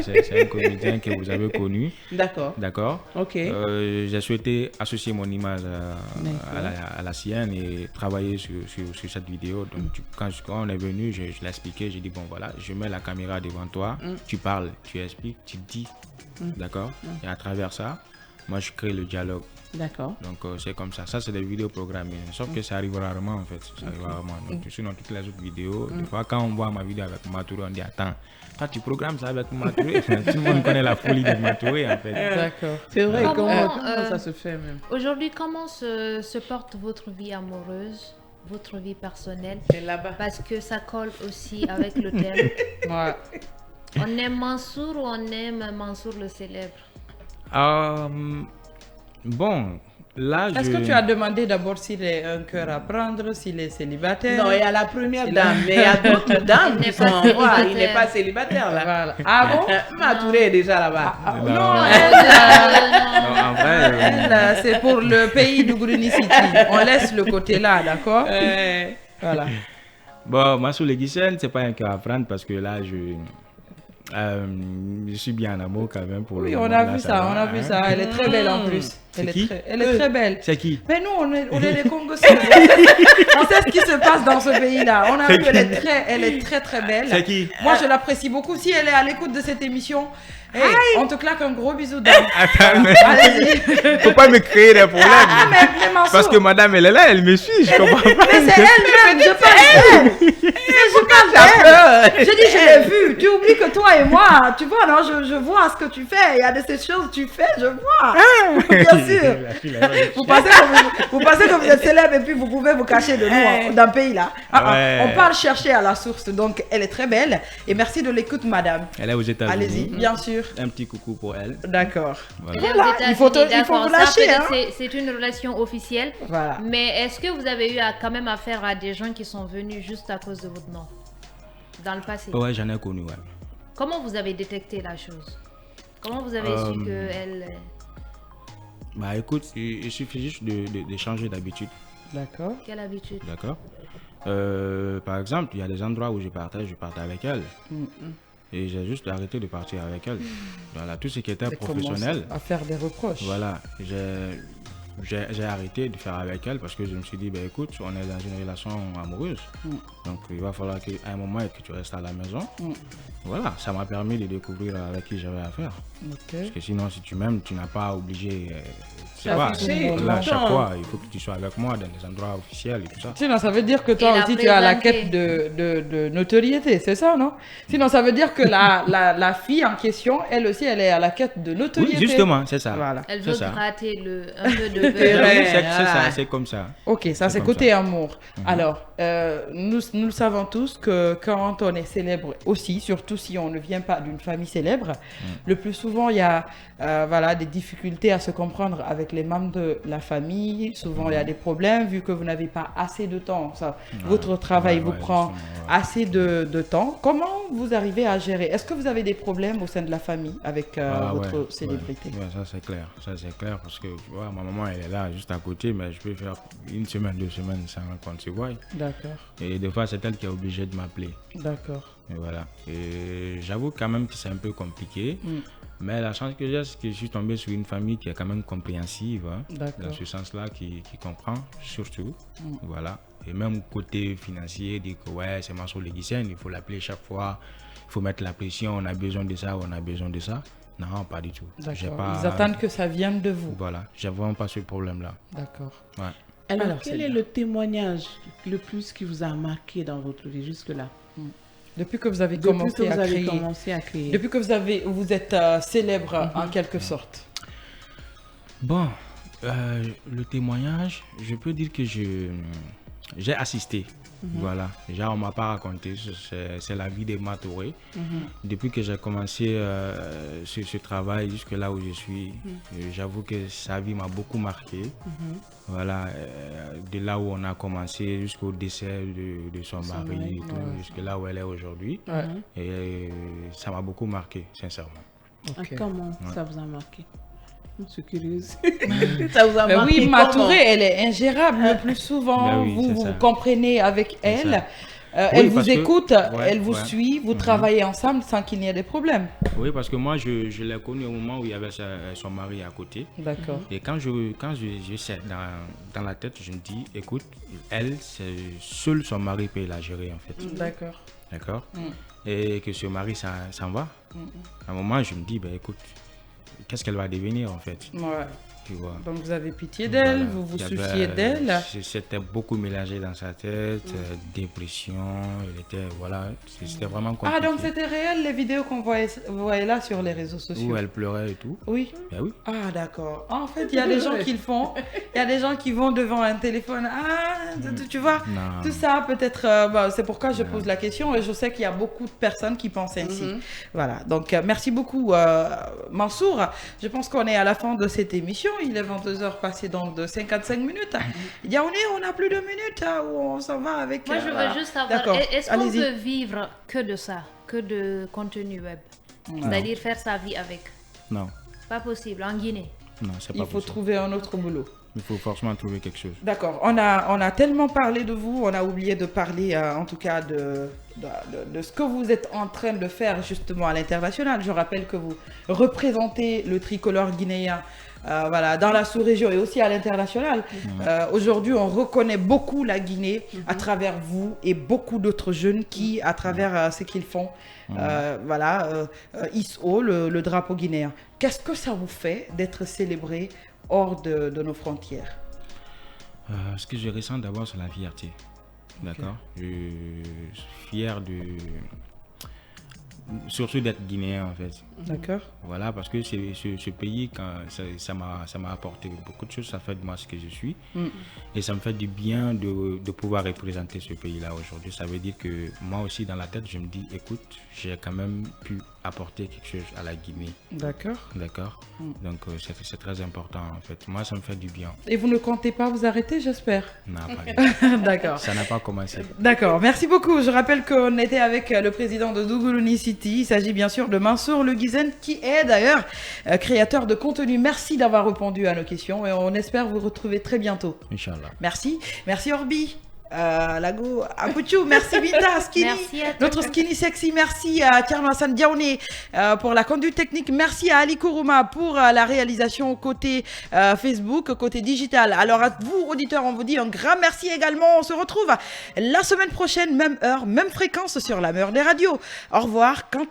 [SPEAKER 2] C'est un comédien que vous avez connu. D'accord.
[SPEAKER 3] Ok.
[SPEAKER 2] J'ai souhaité associer mon image à la sienne et travailler sur cette vidéo. Donc, quand on est venu, je l'ai expliqué. J'ai dit, bon, voilà, je mets la caméra devant toi. Tu parles, tu expliques, tu dis. D'accord. Et à travers ça, moi, je crée le dialogue.
[SPEAKER 3] D'accord.
[SPEAKER 2] Donc c'est comme ça. Ça, c'est des vidéos programmées. Sauf que ça arrive rarement en fait. Ça arrive rarement. Donc, sinon, toutes les autres vidéos, des fois, quand on voit ma vidéo avec Matouré, on dit attends, toi tu programmes ça avec Matouré. Tout le monde connaît la folie de Matouré en fait.
[SPEAKER 1] D'accord.
[SPEAKER 3] C'est vrai. Comment ça se fait même?
[SPEAKER 4] Aujourd'hui, comment se porte votre vie amoureuse, votre vie personnelle?
[SPEAKER 1] C'est là-bas.
[SPEAKER 4] Parce que ça colle aussi avec le thème. On aime Mansour ou on aime Mansour le célèbre?
[SPEAKER 2] Bon, là,
[SPEAKER 1] est-ce que tu as demandé d'abord s'il est un cœur à prendre, s'il est célibataire?
[SPEAKER 3] Non, il y a la première dame, mais il y a d'autres dames qui sont... il n'est pas célibataire là.
[SPEAKER 1] Voilà. Ah bon?
[SPEAKER 3] Matouré est déjà là-bas.
[SPEAKER 1] Non,
[SPEAKER 2] en vrai,
[SPEAKER 1] c'est pour le pays du Green City. On laisse le côté là, d'accord? Voilà.
[SPEAKER 2] Bon, moi, sur les Guichens, c'est pas un cœur à prendre parce que là, je suis bien en amour quand même pour le
[SPEAKER 1] on a vu ça, Elle est très belle en plus. Elle est très belle.
[SPEAKER 2] C'est qui?
[SPEAKER 1] Mais nous, on est des Congolais. On sait ce qui se passe dans ce pays-là. On a vu elle est très très belle.
[SPEAKER 2] C'est qui?
[SPEAKER 1] Moi, je l'apprécie beaucoup. Si elle est à l'écoute de cette émission, on te claque un gros bisou d'âme.
[SPEAKER 2] Allez-y. Faut pas me créer des problèmes. Parce que madame, elle est là, elle me suit. Je comprends pas.
[SPEAKER 1] Mais c'est elle-même, je parle d'elle. Mais je parle d'elle. J'ai dit, je l'ai vu. Tu oublies que toi et moi, tu vois, non, je vois ce que tu fais. Il y a de ces choses que tu fais, je vois. Bien sûr. Vous pensez que vous êtes célèbre et puis vous pouvez vous cacher de nous d'un pays là. On part chercher à la source. Donc, elle est très belle. Et merci de l'écoute, madame.
[SPEAKER 2] Elle est aux États-Unis.
[SPEAKER 1] Allez-y, bien sûr.
[SPEAKER 2] Un petit coucou pour elle.
[SPEAKER 1] D'accord.
[SPEAKER 4] Voilà.
[SPEAKER 1] Il faut vous lâcher. Hein.
[SPEAKER 4] C'est une relation officielle.
[SPEAKER 1] Voilà.
[SPEAKER 4] Mais est-ce que vous avez eu quand même affaire à des gens qui sont venus juste à cause de votre nom dans le passé?
[SPEAKER 2] Ouais, j'en ai connu, ouais.
[SPEAKER 4] Comment vous avez détecté la chose? Comment vous avez su qu'elle...
[SPEAKER 2] Bah écoute, il suffit juste de changer d'habitude.
[SPEAKER 1] D'accord.
[SPEAKER 4] Quelle habitude?
[SPEAKER 2] D'accord. Par exemple, il y a des endroits où je partais avec elle. Et j'ai juste arrêté de partir avec elle. Voilà, tout ce qui était professionnel.
[SPEAKER 1] À faire des reproches.
[SPEAKER 2] Voilà, j'ai arrêté de faire avec elle parce que je me suis dit, ben écoute, on est dans une relation amoureuse. Donc il va falloir qu'à un moment que tu restes à la maison. Voilà, ça m'a permis de découvrir avec qui j'avais affaire. Parce que sinon, si tu m'aimes, tu n'as pas obligé. Là, chaque fois, il faut que tu sois avec moi dans des endroits officiels et tout ça.
[SPEAKER 1] Sinon, ça veut dire que toi aussi, tu es à la quête de notoriété, c'est ça, non? Sinon, ça veut dire que la fille en question, elle aussi, elle est à la quête de notoriété.
[SPEAKER 2] Oui, justement, c'est ça.
[SPEAKER 1] Voilà.
[SPEAKER 4] Elle veut gratter un peu de
[SPEAKER 2] c'est ça, c'est comme ça.
[SPEAKER 1] Ok, ça c'est côté amour. Alors, nous savons tous que quand on est célèbre aussi, surtout si on ne vient pas d'une famille célèbre, le plus souvent, il y a des difficultés à se comprendre avec les membres de la famille. Souvent, il y a des problèmes vu que vous n'avez pas assez de temps. Votre travail vous prend assez de temps. Comment vous arrivez à gérer? Est-ce que vous avez des problèmes au sein de la famille avec votre célébrité?
[SPEAKER 2] Ouais, ça c'est clair. Ça c'est clair parce que tu vois, ma maman elle est là juste à côté, mais je peux faire 1 semaine, 2 semaines sans qu'on se voie.
[SPEAKER 1] D'accord.
[SPEAKER 2] Et des fois, c'est elle qui est obligée de m'appeler.
[SPEAKER 1] D'accord.
[SPEAKER 2] Et voilà. Et j'avoue quand même que c'est un peu compliqué. Mais la chance que j'ai, c'est que je suis tombé sur une famille qui est quand même compréhensive, hein, dans ce sens-là, qui comprend surtout. Voilà. Et même côté financier, dit que ouais, c'est Mansour Leguisen, il faut l'appeler chaque fois, il faut mettre la pression, on a besoin de ça, on a besoin de ça. Non, pas du tout.
[SPEAKER 1] Ils attendent que ça vienne de vous.
[SPEAKER 2] Voilà, j'ai vraiment pas ce problème-là.
[SPEAKER 1] D'accord.
[SPEAKER 2] Ouais.
[SPEAKER 3] Alors, quel est le témoignage le plus qui vous a marqué dans votre vie jusque-là?
[SPEAKER 1] Depuis que vous avez commencé à créer. Depuis que vous êtes célèbre en quelque sorte.
[SPEAKER 2] Bon, le témoignage, je peux dire que j'ai assisté. Voilà, déjà on m'a pas raconté, c'est la vie des Matouré. Depuis que j'ai commencé ce travail jusque là où je suis, j'avoue que sa vie m'a beaucoup marqué. Voilà, de là où on a commencé jusqu'au décès de son mari, jusque là où elle est aujourd'hui. Et ça m'a beaucoup marqué, sincèrement.
[SPEAKER 3] Comment ça vous a marqué? Je suis curieuse. Ça vous a marqué?
[SPEAKER 1] Oui, Matouré, elle est ingérable le plus souvent. Vous comprenez avec elle. Elle vous écoute, elle vous suit, vous travaillez ensemble sans qu'il n'y ait des problèmes.
[SPEAKER 2] Oui, parce que moi, je l'ai connue au moment où il y avait son mari à côté.
[SPEAKER 1] D'accord.
[SPEAKER 2] Et quand je sais dans la tête, je me dis, écoute, elle, seul son mari peut la gérer en fait.
[SPEAKER 1] D'accord.
[SPEAKER 2] D'accord. Et que ce mari s'en va. À un moment, je me dis, ben écoute, qu'est-ce qu'elle va devenir en fait?
[SPEAKER 1] Ouais.
[SPEAKER 2] Tu vois.
[SPEAKER 1] Donc vous avez pitié d'elle, vous vous souciez d'elle.
[SPEAKER 2] C'était beaucoup mélangé dans sa tête, dépression, c'était vraiment compliqué.
[SPEAKER 1] Ah donc c'était réel les vidéos qu'on voyait là sur les réseaux sociaux?
[SPEAKER 2] Où elle pleurait et tout.
[SPEAKER 1] Oui.
[SPEAKER 2] Ben oui.
[SPEAKER 1] Ah d'accord. En fait il y a des gens qui le font, il y a des gens qui vont devant un téléphone, tu vois, tout ça peut-être, c'est pourquoi je pose la question et je sais qu'il y a beaucoup de personnes qui pensent ainsi. Voilà, donc merci beaucoup Mansour, je pense qu'on est à la fin de cette émission. Il est 22h passé de 55 minutes. Yaoundé, on n'a plus de minutes où on s'en va avec...
[SPEAKER 4] Moi, je veux juste savoir, est-ce qu'on peut vivre que de ça, que de contenu web? C'est-à-dire faire sa vie avec?
[SPEAKER 2] Non.
[SPEAKER 4] Pas possible, en Guinée?
[SPEAKER 2] Non, c'est pas possible.
[SPEAKER 1] Il faut trouver un autre boulot.
[SPEAKER 2] Il faut forcément trouver quelque chose.
[SPEAKER 1] D'accord. On a tellement parlé de vous, on a oublié de parler en tout cas de ce que vous êtes en train de faire justement à l'international. Je rappelle que vous représentez le tricolore guinéen dans la sous-région et aussi à l'international. Aujourd'hui, on reconnaît beaucoup la Guinée à travers vous et beaucoup d'autres jeunes qui, à travers ce qu'ils font, hissent haut le drapeau guinéen. Qu'est-ce que ça vous fait d'être célébré hors de nos frontières?
[SPEAKER 2] Ce que je ressens d'abord, c'est la fierté. D'accord. Je suis fier surtout d'être guinéen en fait.
[SPEAKER 1] D'accord.
[SPEAKER 2] Voilà, parce que ce pays, ça m'a apporté beaucoup de choses, ça fait de moi ce que je suis. Et ça me fait du bien de pouvoir représenter ce pays-là aujourd'hui. Ça veut dire que moi aussi, dans la tête, je me dis, écoute, j'ai quand même pu apporter quelque chose à la Guinée.
[SPEAKER 1] D'accord.
[SPEAKER 2] D'accord. Donc, c'est très important, en fait. Moi, ça me fait du bien.
[SPEAKER 1] Et vous ne comptez pas vous arrêter, j'espère?
[SPEAKER 2] Non, pas du tout.
[SPEAKER 1] D'accord.
[SPEAKER 2] Ça n'a pas commencé.
[SPEAKER 1] D'accord. Merci beaucoup. Je rappelle qu'on était avec le président de Dougouloni City. Il s'agit bien sûr de Mansour Le Guizen, qui est d'ailleurs créateur de contenu. Merci d'avoir répondu à nos questions et on espère vous retrouver très bientôt.
[SPEAKER 2] Inch'Allah.
[SPEAKER 1] Merci. Merci Orbi. Lago Apuchou, merci Vita Skinny,
[SPEAKER 4] Merci à
[SPEAKER 1] notre Skinny Sexy, merci à Tiermasan Diaouni pour la conduite technique, merci à Ali Kourouma pour la réalisation côté Facebook, côté digital. Alors à vous auditeurs, on vous dit un grand merci également, on se retrouve la semaine prochaine, même heure, même fréquence sur la meilleure des radios. Au revoir. Quant à